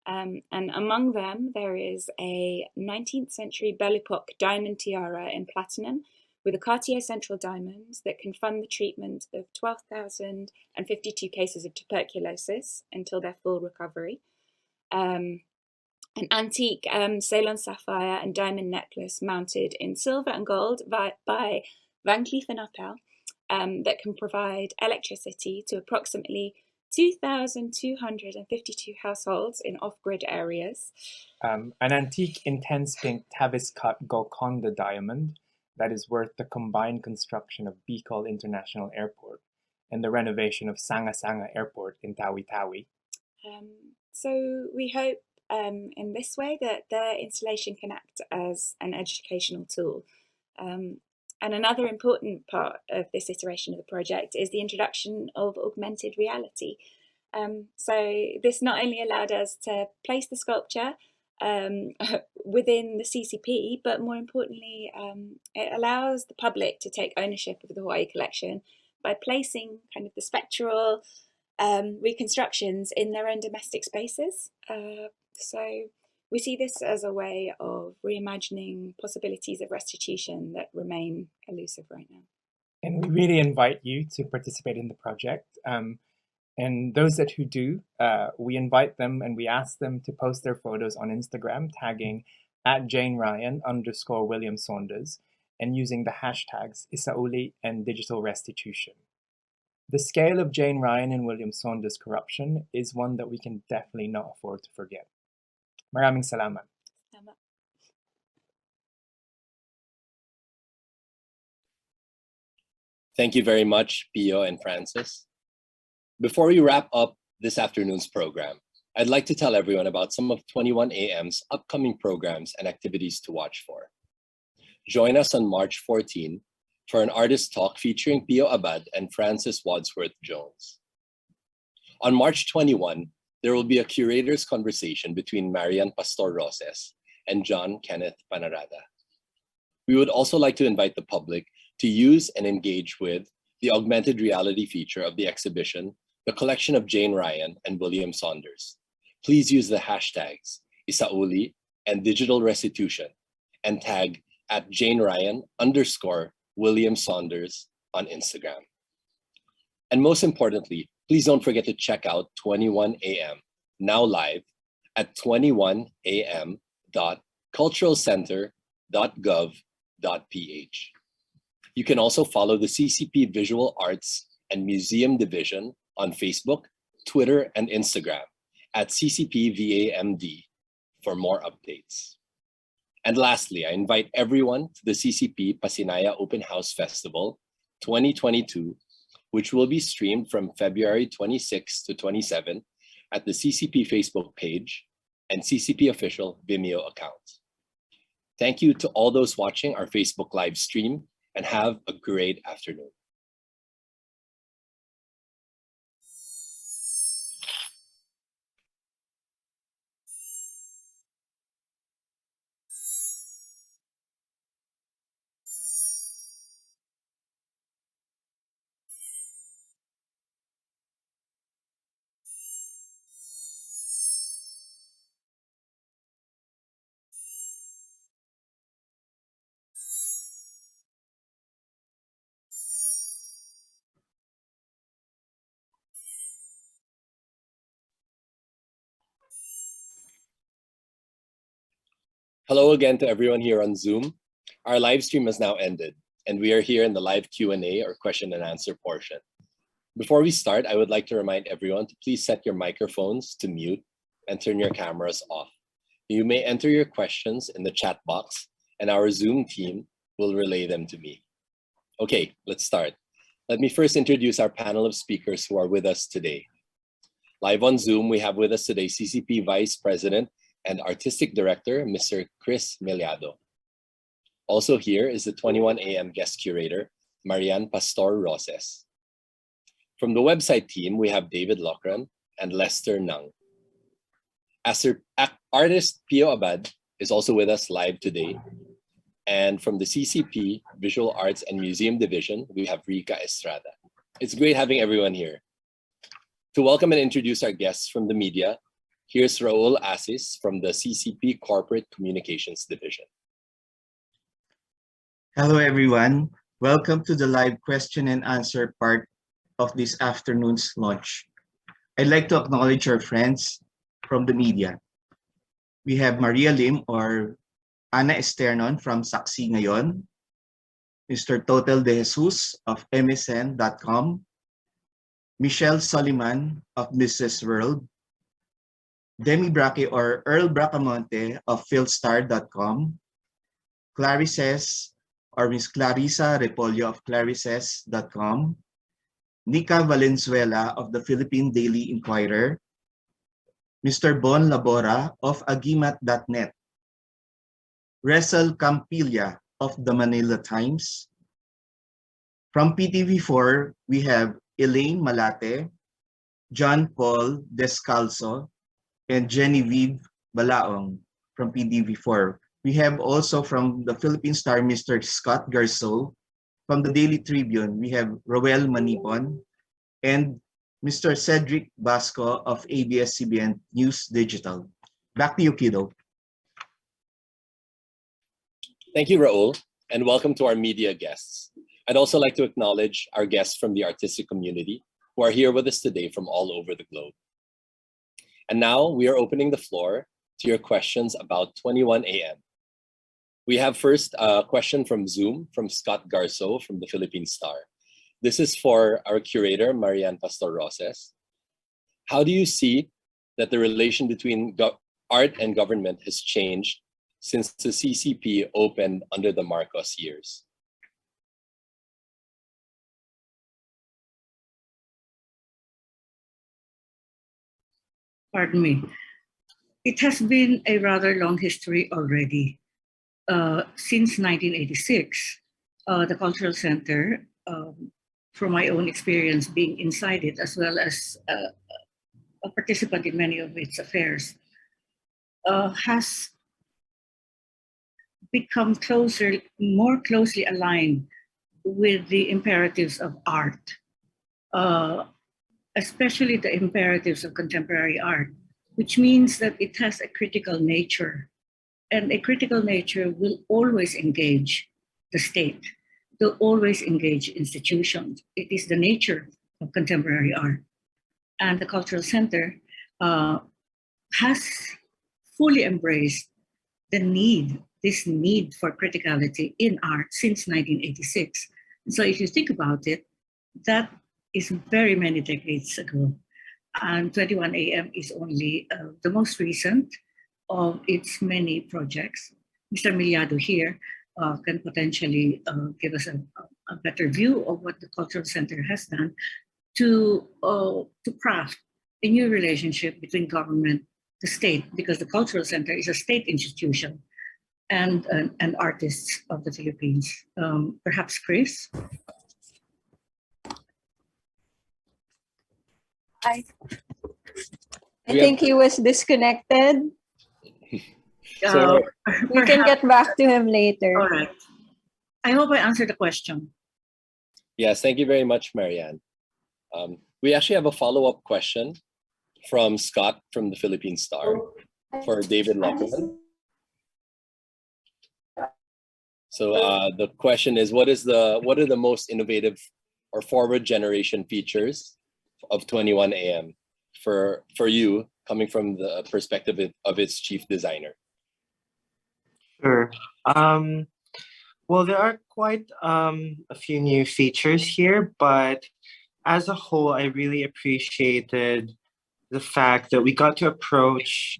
And among them, there is a 19th century Belle Epoque diamond tiara in platinum with a Cartier central diamond that can fund the treatment of 12,052 cases of tuberculosis until their full recovery. An antique Ceylon sapphire and diamond necklace mounted in silver and gold by Van Cleef & Arpels that can provide electricity to approximately 2,252 households in off-grid areas. An antique intense pink Tavis cut Golconda diamond that is worth the combined construction of Bicol International Airport and the renovation of Sanga Sanga Airport in Tawi-Tawi. So we hope in this way that the installation can act as an educational tool. And another important part of this iteration of the project is the introduction of augmented reality. So this not only allowed us to place the sculpture within the CCP, but more importantly, it allows the public to take ownership of the Hawaii collection by placing kind of the spectral reconstructions in their own domestic spaces. So we see this as a way of reimagining possibilities of restitution that remain elusive right now. And we really invite you to participate in the project. And those who do, we invite them and we ask them to post their photos on Instagram, tagging @JaneRyan_William Saunders and using the hashtags Isauli and Digital Restitution. The scale of Jane Ryan and William Saunders' corruption is one that we can definitely not afford to forget. Maraming salamat. Thank you very much, Pio and Francis. Before we wrap up this afternoon's program, I'd like to tell everyone about some of 21am's upcoming programs and activities to watch for. Join us on March 14 for an artist talk featuring Pio Abad and Francis Wadsworth Jones. On March 21, there will be a curator's conversation between Marian Pastor Roses and John Kenneth Panarada. We would also like to invite the public to use and engage with the augmented reality feature of the exhibition, The Collection of Jane Ryan and William Saunders. Please use the hashtags Isauli and Digital Restitution and tag @JaneRyan_William Saunders on Instagram. And most importantly, please don't forget to check out 21am, now live at 21am.culturalcenter.gov.ph. You can also follow the CCP Visual Arts and Museum Division on Facebook, Twitter, and Instagram at CCPVAMD for more updates. And lastly, I invite everyone to the CCP Pasinaya Open House Festival 2022, which will be streamed from February 26 to 27 at the CCP Facebook page and CCP official Vimeo account. Thank you to all those watching our Facebook live stream and have a great afternoon. Hello again to everyone here on Zoom. Our live stream has now ended, and we are here in the live Q&A or question and answer portion. Before we start, I would like to remind everyone to please set your microphones to mute and turn your cameras off. You may enter your questions in the chat box and our Zoom team will relay them to me. Okay, let's start. Let me first introduce our panel of speakers who are with us today. Live on Zoom, we have with us today CCP Vice President and Artistic Director, Mr. Chris Miliado. Also here is the 21 AM guest curator, Marian Pastor Roses. From the website team, we have David Lochran and Lester Nang. Artist Pio Abad is also with us live today. And from the CCP Visual Arts and Museum Division, we have Rika Estrada. It's great having everyone here. To welcome and introduce our guests from the media, here's Raul Asis from the CCP Corporate Communications Division. Hello, everyone. Welcome to the live question and answer part of this afternoon's launch. I'd like to acknowledge our friends from the media. We have Maria Lim or Ana Esternon from Saksi Ngayon, Mr. Totel De Jesus of MSN.com, Michelle Soliman of Mrs. World, Demi Braque or Earl Bracamonte of Philstar.com, Clarices or Miss Clarissa Repollo of Clarices.com, Nika Valenzuela of the Philippine Daily Inquirer, Mr. Bon Labora of Agimat.net, Resel Campilla of the Manila Times. From PTV4, we have Elaine Malate, John Paul Descalzo, and Genevieve Balaong from PTV4. We have also from the Philippine Star, Mr. Scott Garceau. From the Daily Tribune, we have Roel Manipon and Mr. Cedric Basco of ABS-CBN News Digital. Back to you, Kido. Thank you, Raul, and welcome to our media guests. I'd also like to acknowledge our guests from the artistic community who are here with us today from all over the globe. And now we are opening the floor to your questions about 21 AM. We have first a question from Zoom from Scott Garceau from the Philippine Star. This is for our curator, Marian Pastor Roses. How do you see that the relation between art and government has changed since the CCP opened under the Marcos years? Pardon me. It has been a rather long history already. Since 1986, the Cultural Center, from my own experience being inside it, as well as a participant in many of its affairs, has become more closely aligned with the imperatives of art, especially the imperatives of contemporary art, which means that it has a critical nature. And a critical nature will always engage the state, will always engage institutions. It is the nature of contemporary art. And the Cultural Center has fully embraced this need for criticality in art since 1986. And so if you think about it, that is very many decades ago. And 21 AM is only the most recent of its many projects. Mr. Miliado here can potentially give us a better view of what the Cultural Center has done to craft a new relationship between government, the state, because the Cultural Center is a state institution, and artists of the Philippines. Perhaps Chris? I think he was disconnected. So we can get back to him later. All right. I hope I answered the question. yes, thank you very much, Marianne. We actually have a follow-up question from Scott from the Philippine Star for David Lochran. So the question is, what are the most innovative or forward generation features of 21 AM for you, coming from the perspective of its chief designer? Sure. Well, there are quite a few new features here, but as a whole, I really appreciated the fact that we got to approach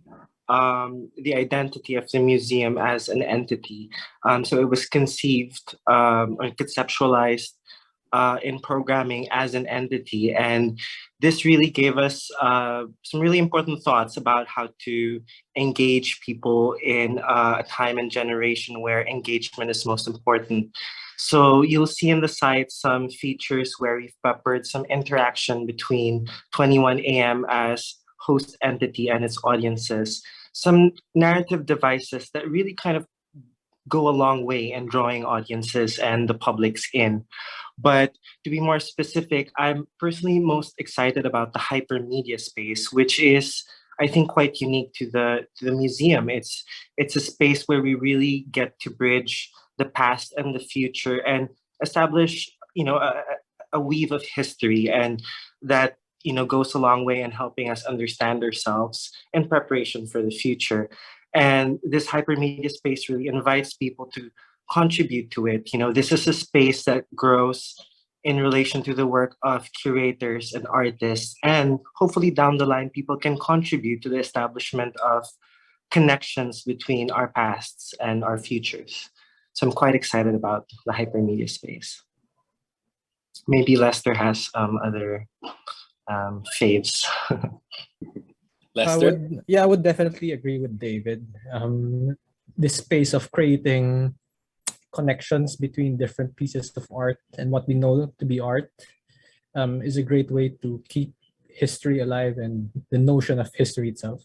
the identity of the museum as an entity. So it was conceived or conceptualized in programming as an entity. And this really gave us some really important thoughts about how to engage people in a time and generation where engagement is most important. So you'll see in the site some features where we've peppered some interaction between 21AM as host entity and its audiences, some narrative devices that really kind of go a long way in drawing audiences and the publics in. But to be more specific, I'm personally most excited about the hypermedia space, which is, I think, quite unique to the museum. It's a space where we really get to bridge the past and the future and establish, a weave of history, and that goes a long way in helping us understand ourselves in preparation for the future. And this hypermedia space really invites people to contribute to it. This is a space that grows in relation to the work of curators and artists. And hopefully down the line, people can contribute to the establishment of connections between our pasts and our futures. So I'm quite excited about the hypermedia space. Maybe Lester has other faves. Lester? I would definitely agree with David. This space of creating connections between different pieces of art and what we know to be art is a great way to keep history alive and the notion of history itself.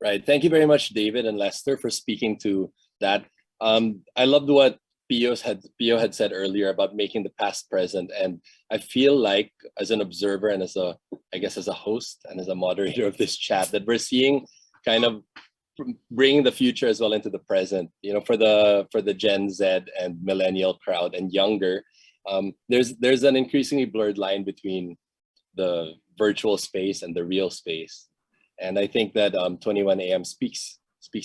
Right. Thank you very much, David and Lester, for speaking to that. I loved what Pio had said earlier about making the past present, and I feel like as an observer and as a host and as a moderator of this chat, that we're seeing kind of bringing the future as well into the present. For the Gen Z and millennial crowd and younger, there's an increasingly blurred line between the virtual space and the real space, and I think that 21AM speaks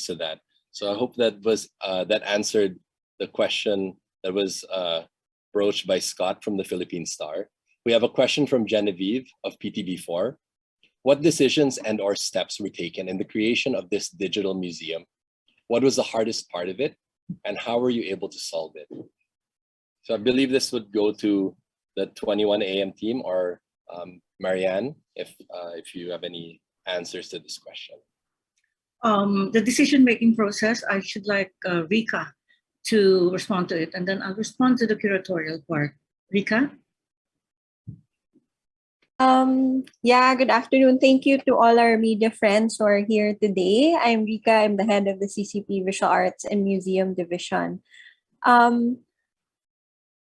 to that. So I hope that answered the question that was broached by Scott from the Philippine Star. We have a question from Genevieve of PTV4. What decisions and/or steps were taken in the creation of this digital museum? What was the hardest part of it? And how were you able to solve it? So I believe this would go to the 21AM team, or Marianne, if you have any answers to this question. The decision-making process, I should like Rika to respond to it, and then I'll respond to the curatorial part. Rika? Good afternoon. Thank you to all our media friends who are here today. I'm Rika. I'm the head of the CCP Visual Arts and Museum Division. I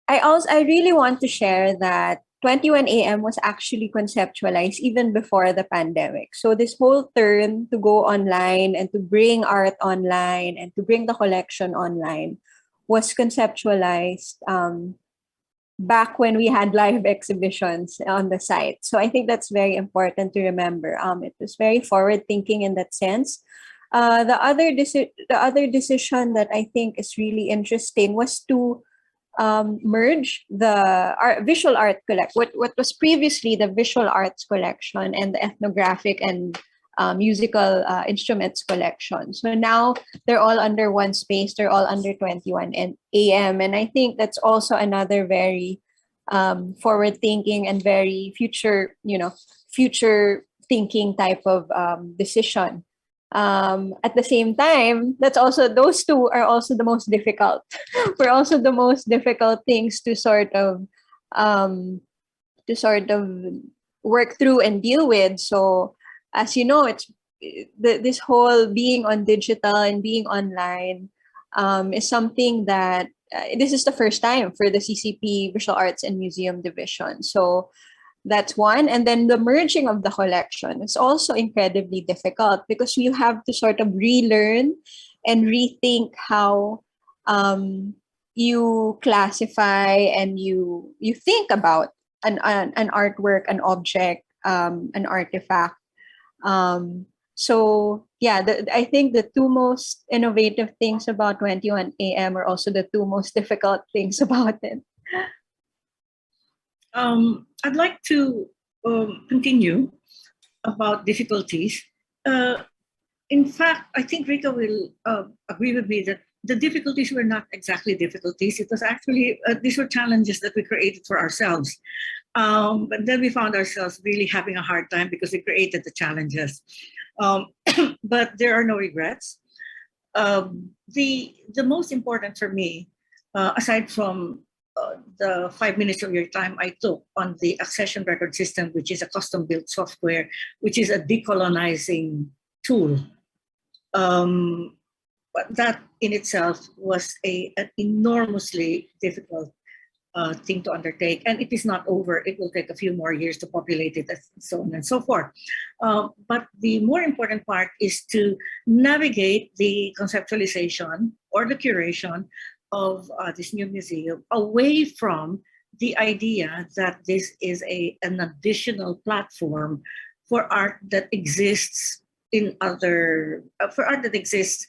really want to share that 21AM was actually conceptualized even before the pandemic. So this whole turn to go online and to bring art online and to bring the collection online was conceptualized back when we had live exhibitions on the site. So I think that's very important to remember. It was very forward thinking in that sense. The other decision that I think is really interesting was to merge the visual art collection, what was previously the visual arts collection, and the ethnographic and musical instruments collection. So now they're all under one space. They're all under 21AM, and I think that's also another very forward-thinking and very future thinking type of decision. At the same time, those two are also the most difficult. Were also the most difficult things to sort of work through and deal with. So, as you know, it's this whole being on digital and being online is something that this is the first time for the CCP Visual Arts and Museum Division. So that's one. And then the merging of the collection is also incredibly difficult because you have to sort of relearn and rethink how you classify and you think about an artwork, an object, an artifact. I think the two most innovative things about 21AM are also the two most difficult things about it. I'd like to continue. about difficulties. In fact, I think Rika will agree with me that the difficulties were not exactly difficulties. It was actually, these were challenges that we created for ourselves. But then we found ourselves really having a hard time because we created the challenges. But there are no regrets. The most important for me, aside from the 5 minutes of your time I took on the accession record system, which is a custom-built software, which is a decolonizing tool. But that in itself was an enormously difficult thing to undertake, and it is not over. It will take a few more years to populate it, and so on and so forth. But the more important part is to navigate the conceptualization or the curation of this new museum away from the idea that this is an additional platform for art that exists in other, for art that exists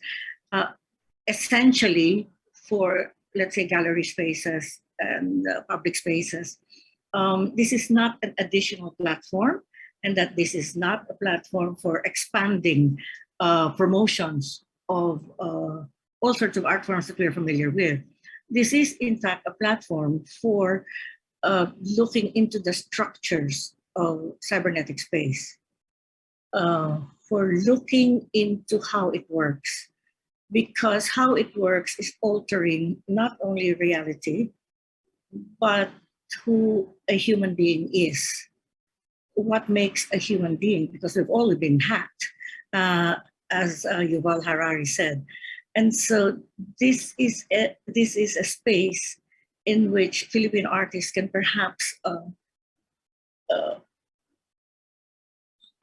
essentially for, let's say, gallery spaces and public spaces. This is not an additional platform, and that this is not a platform for expanding promotions of all sorts of art forms that we're familiar with. This is, in fact, a platform for looking into the structures of cybernetic space, for looking into how it works, because how it works is altering not only reality, but who a human being is, what makes a human being, because we've all been hacked, as Yuval Harari said. And so this is a space in which Philippine artists can perhaps,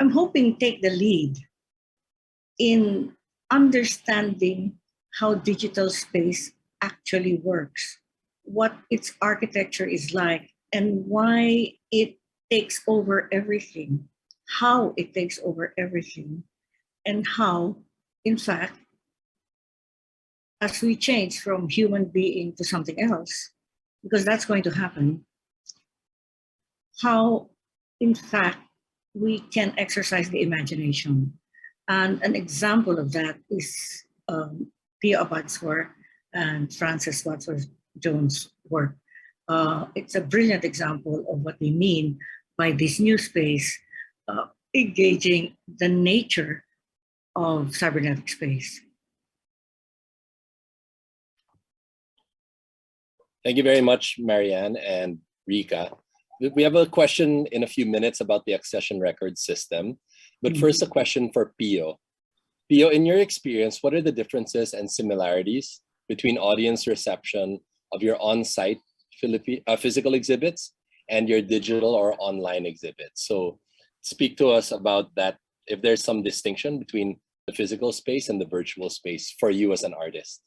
I'm hoping, take the lead in understanding how digital space actually works, what its architecture is like, and why it takes over everything, how it takes over everything, and how, in fact, as we change from human being to something else, because that's going to happen, how, in fact, we can exercise the imagination. And an example of that is Pia Abad's work and Frances Wadsworth Jones' work. It's a brilliant example of what we mean by this new space engaging the nature of cybernetic space. Thank you very much, Marianne and Rika. We have a question in a few minutes about the accession record system, but first a question for Pio. Pio, in your experience, what are the differences and similarities between audience reception of your on-site physical exhibits and your digital or online exhibits? So speak to us about that, if there's some distinction between the physical space and the virtual space for you as an artist.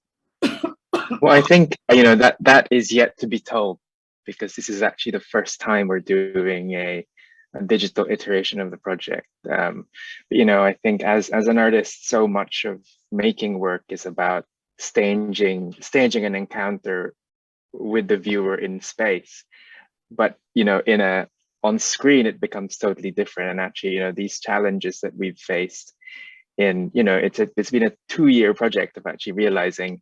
Well, I think, that is yet to be told, because this is actually the first time we're doing a digital iteration of the project. But, I think as an artist, so much of making work is about staging an encounter with the viewer in space. But, on screen, it becomes totally different. And actually, these challenges that we've faced it's been a 2-year project of actually realizing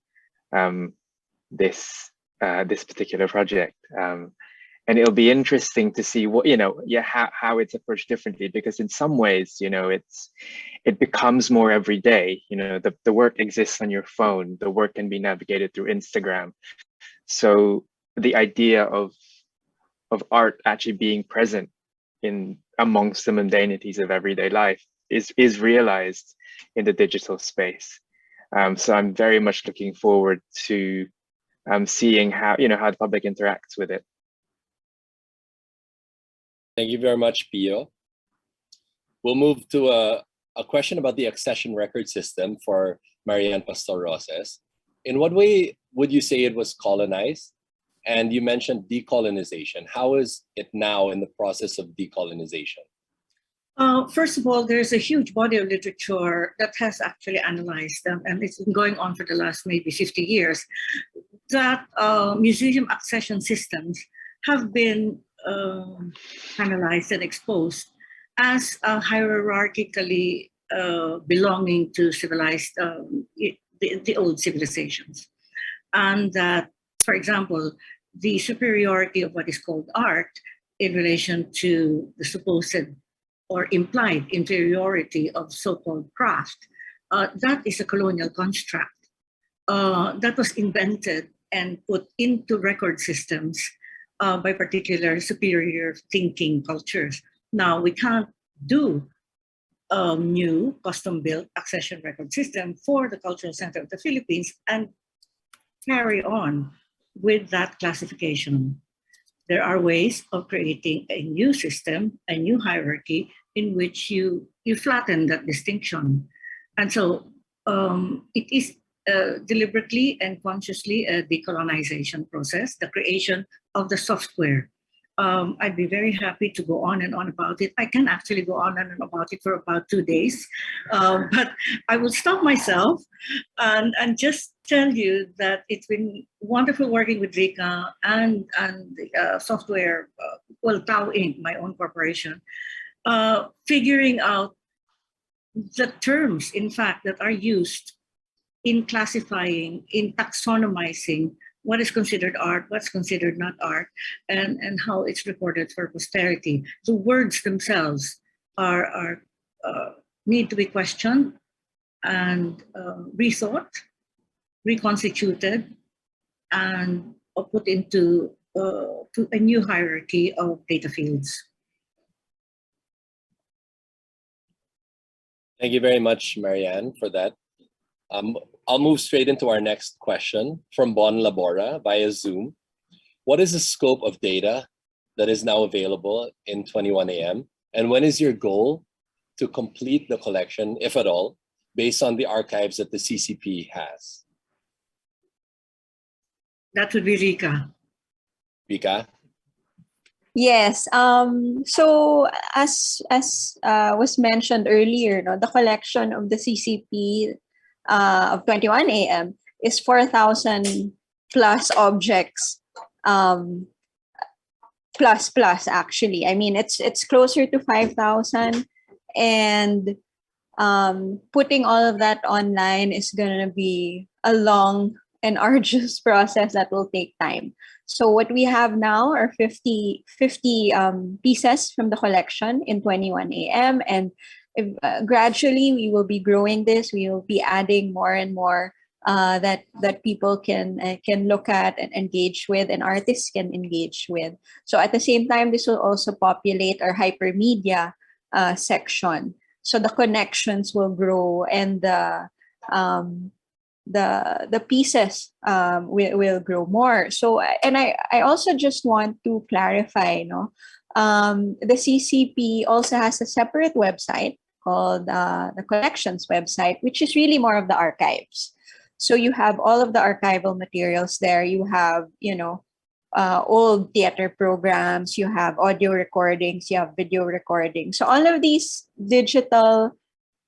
this particular project, and it'll be interesting to see what how it's approached differently, because in some ways it becomes more every day. The work exists on your phone, the work can be navigated through Instagram, so the idea of art actually being present in amongst the mundanities of everyday life is realized in the digital space. So I'm very much looking forward to seeing how the public interacts with it. Thank you very much, Pio. We'll move to a question about the accession record system for Marianne Pastor-Roses. In what way would you say it was colonized? And you mentioned decolonization. How is it now in the process of decolonization? First of all, there's a huge body of literature that has actually analyzed them, and it's been going on for the last maybe 50 years, that museum accession systems have been analyzed and exposed as hierarchically belonging to civilized, the old civilizations. And that, for example, the superiority of what is called art in relation to the supposed or implied inferiority of so-called craft, that is a colonial construct that was invented and put into record systems by particular superior thinking cultures. Now, we can't do a new custom-built accession record system for the Cultural Center of the Philippines and carry on with that classification. There are ways of creating a new system, a new hierarchy in which you flatten that distinction. And so it is deliberately and consciously a decolonization process, the creation of the software. I'd be very happy to go on and on about it. I can actually go on and on about it for about 2 days, but I will stop myself and just tell you that it's been wonderful working with Rika and the software, well, Tao Inc., my own corporation, figuring out the terms, in fact, that are used in classifying, in taxonomizing what is considered art, what's considered not art, and how it's recorded for posterity. The words themselves are need to be questioned and rethought, reconstituted, and put into to a new hierarchy of data fields. Thank you very much, Marianne, for that. I'll move straight into our next question from Bon Labora via Zoom. What is the scope of data that is now available in 21AM? And when is your goal to complete the collection, if at all, based on the archives that the CCP has? That would be Rika. Rika? Yes. So as was mentioned earlier, no, the collection of the CCP of 21AM is 4,000 plus objects, plus actually. I mean, it's closer to 5,000, and putting all of that online is gonna be a long and arduous process that will take time. So what we have now are 50 pieces from the collection in 21AM, and gradually we will be growing this. We will be adding more and more that people can look at and engage with, and artists can engage with. So at the same time, this will also populate our hypermedia section. So the connections will grow, and the pieces will grow more. So, and I also just want to clarify, the CCP also has a separate website called the collections website, which is really more of the archives. So you have all of the archival materials there. You have, old theater programs, you have audio recordings, you have video recordings. So all of these digital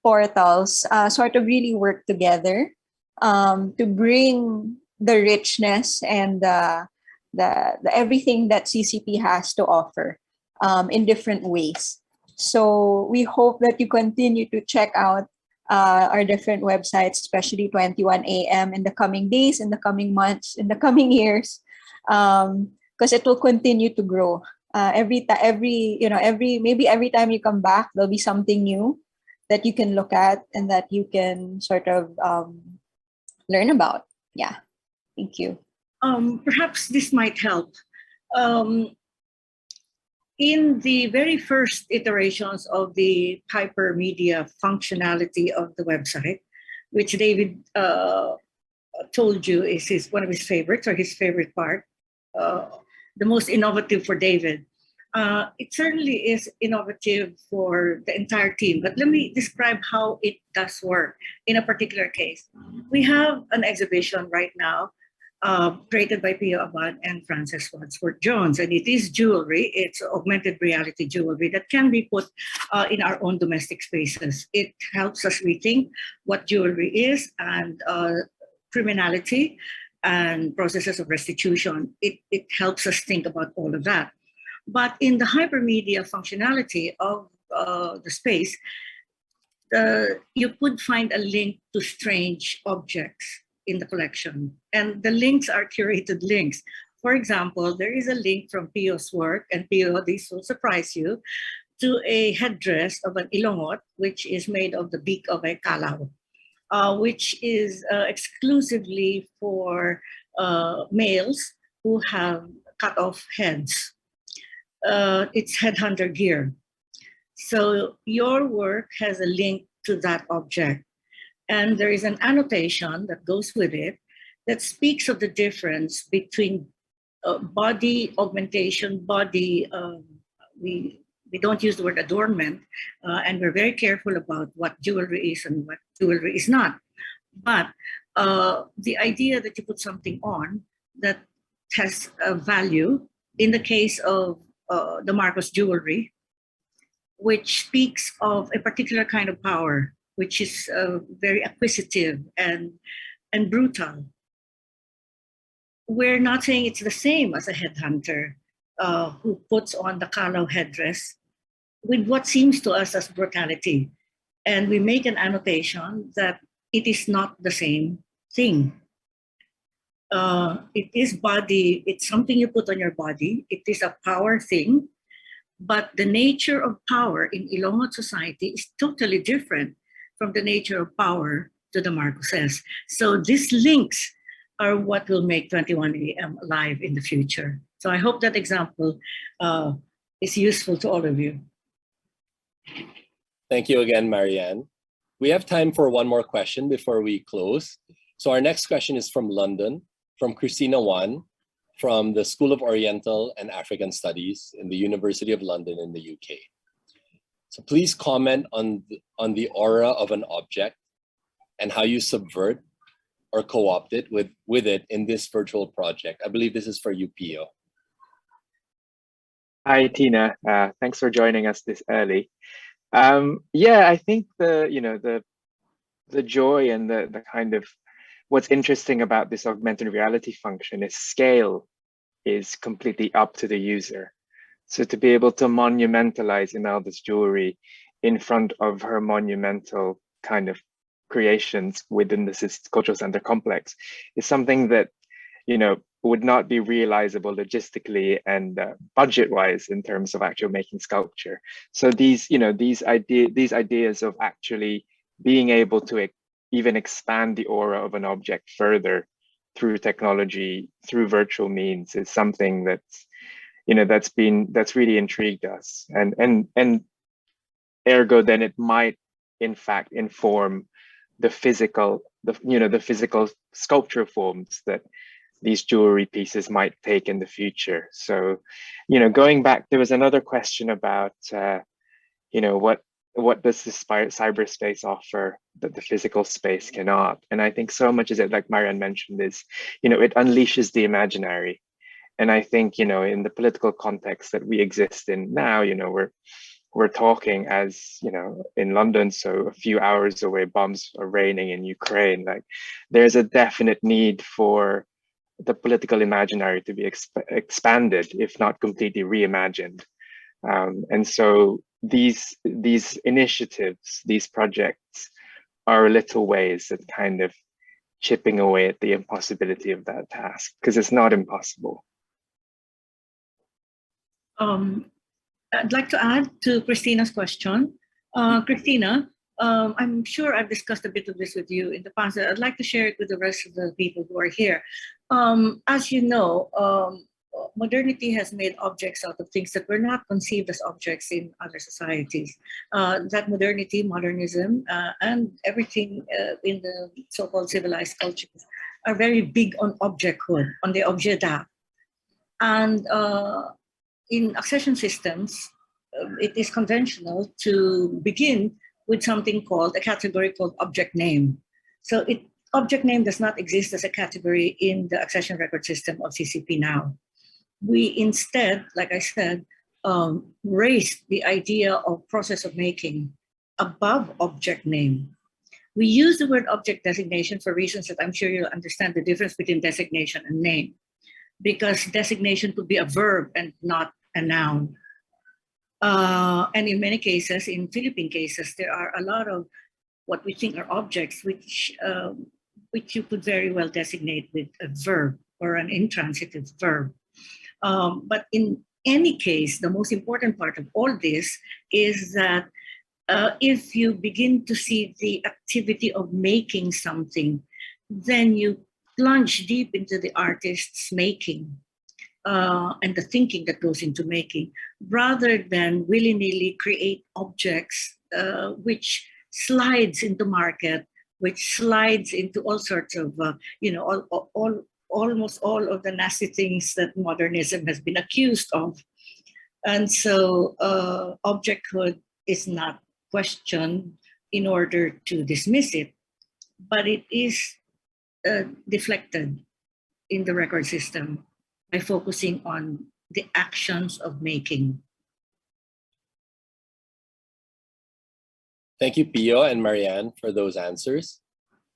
portals sort of really work together to bring the richness and the everything that CCP has to offer in different ways. So we hope that you continue to check out our different websites, especially 21AM, in the coming days, in the coming months, in the coming years, because it will continue to grow. Maybe every time you come back, there'll be something new that you can look at and that you can sort of learn about. Yeah, thank you. Perhaps this might help. In the very first iterations of the hypermedia functionality of the website, which David told you is one of his favorites, or his favorite part, the most innovative for David. It certainly is innovative for the entire team, but let me describe how it does work in a particular case. We have an exhibition right now created by Pio Abad and Frances Wadsworth Jones, and it is jewelry. It's augmented reality jewelry that can be put in our own domestic spaces. It helps us rethink what jewelry is, and criminality and processes of restitution. It helps us think about all of that. But in the hypermedia functionality of the space, you could find a link to strange objects in the collection. And the links are curated links. For example, there is a link from Pio's work, and Pio, this will surprise you, to a headdress of an ilongot, which is made of the beak of a kalaw, which is exclusively for males who have cut off heads. It's headhunter gear. So your work has a link to that object. And there is an annotation that goes with it that speaks of the difference between body augmentation, we don't use the word adornment, and we're very careful about what jewelry is and what jewelry is not. But the idea that you put something on that has a value, in the case of the Marcos jewelry, which speaks of a particular kind of power, which is very acquisitive and brutal. We're not saying it's the same as a headhunter who puts on the kalaw headdress with what seems to us as brutality. And we make an annotation that it is not the same thing. It is body, it's something you put on your body. It is a power thing, but the nature of power in Ilonggo society is totally different from the nature of power to the Marcoses. So these links are what will make 21 AM alive in the future. So I hope that example is useful to all of you. Thank you again, Marianne. We have time for one more question before we close. So our next question is from London, from Christina Wan, from the School of Oriental and African Studies in the University of London in the UK. So please comment on the aura of an object and how you subvert or co-opt it with it in this virtual project. I believe this is for you, Pio. Hi, Tina. Thanks for joining us this early. Yeah, I think the joy and the kind of what's interesting about this augmented reality function is scale is completely up to the user. So to be able to monumentalize Imelda's jewelry in front of her monumental kind of creations within the cultural center complex is something that, would not be realizable logistically and budget-wise in terms of actually making sculpture. So these ideas of actually being able to even expand the aura of an object further through technology, through virtual means, is something that's that's really intrigued us, and ergo then it might in fact inform the physical sculpture forms that these jewelry pieces might take in the future. So, going back, there was another question about, what does the cyberspace offer that the physical space cannot? And I think so much as it, like Marianne mentioned, is, it unleashes the imaginary. And I think, in the political context that we exist in now, we're talking as, in London, so a few hours away, bombs are raining in Ukraine. Like, there's a definite need for the political imaginary to be expanded, if not completely reimagined. And so these initiatives, these projects are little ways that kind of chipping away at the impossibility of that task, because it's not impossible. I'd like to add to Christina's question. Christina, I'm sure I've discussed a bit of this with you in the past. I'd like to share it with the rest of the people who are here. As you know, modernity has made objects out of things that were not conceived as objects in other societies. That modernity, modernism, and everything in the so-called civilized cultures are very big on objecthood, on the objet d'art. And in accession systems, it is conventional to begin with something called a category called object name. So object name does not exist as a category in the accession record system of CCP now. We instead, like I said, raised the idea of process of making above object name. We use the word object designation for reasons that I'm sure you'll understand the difference between designation and name, because designation could be a verb and not a noun. And in many cases, in Philippine cases, there are a lot of what we think are objects which you could very well designate with a verb or an intransitive verb. But in any case, the most important part of all this is that if you begin to see the activity of making something, then you plunge deep into the artist's making and the thinking that goes into making, rather than willy-nilly create objects which slides into market, which slides into all sorts of, almost all of the nasty things that modernism has been accused of. And so objecthood is not questioned in order to dismiss it, but it is deflected in the record system by focusing on the actions of making. Thank you, Pio and Marianne, for those answers.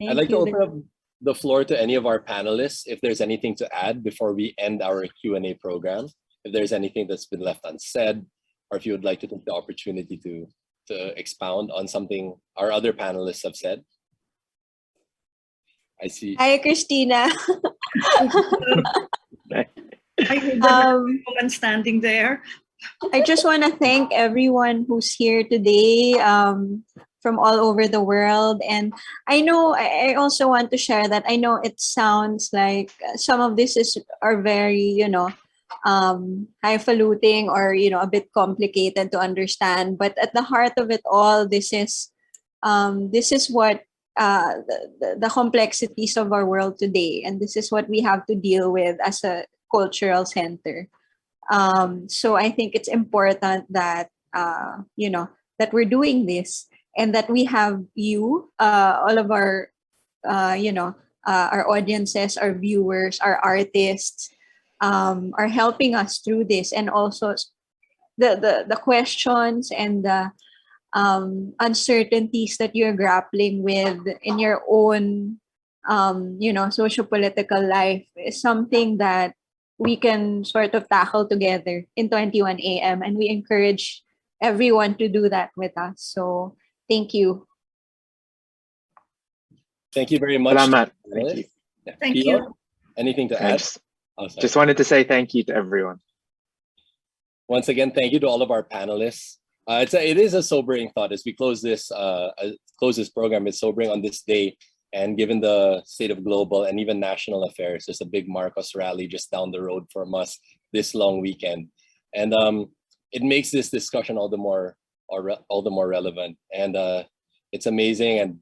I'd like to open up the floor to any of our panelists if there's anything to add before we end our Q&A program. If there's anything that's been left unsaid, or if you would like to take the opportunity to expound on something our other panelists have said. I see. Hi, Christina. Woman standing there. I just want to thank everyone who's here today from all over the world. And I also want to share that I know it sounds like some of this are very, highfalutin or, a bit complicated to understand. But at the heart of it all, this is what the complexities of our world today. And this is what we have to deal with as a cultural center. So I think it's important that, that we're doing this and that we have you, all of our, our audiences, our viewers, our artists, are helping us through this, and also the questions and the uncertainties that you're grappling with in your own, socio-political life is something that we can sort of tackle together in 21 AM, and we encourage everyone to do that with us. So thank you. Thank you very much. Salamat. Thank you. Thank you. Anything to add? Just wanted to say thank you to everyone. Once again, thank you to all of our panelists. It is a sobering thought as we close this program. It's sobering on this day, and given the state of global and even national affairs, there's a big Marcos rally just down the road from us this long weekend, and it makes this discussion all the more relevant. And it's amazing, and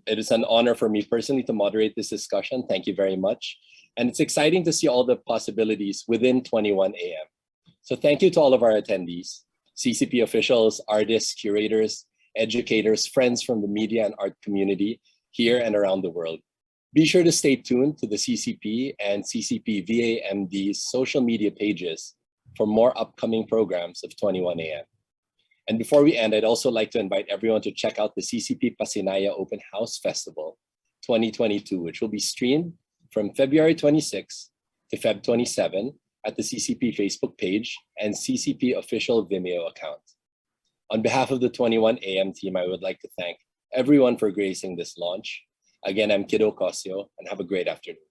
it is an honor for me personally to moderate this discussion. Thank you very much. And it's exciting to see all the possibilities within 21 AM. So thank you to all of our attendees, CCP officials, artists, curators, educators, friends from the media and art community here and around the world. Be sure to stay tuned to the CCP and CCP VAMD's social media pages for more upcoming programs of 21 AM. And before we end, I'd also like to invite everyone to check out the CCP Pasinaya Open House Festival 2022, which will be streamed from February 26 to Feb 27 at the CCP Facebook page and CCP official Vimeo account. On behalf of the 21 AM team, I would like to thank everyone for gracing this launch. Again, I'm Kido Cosio, and have a great afternoon.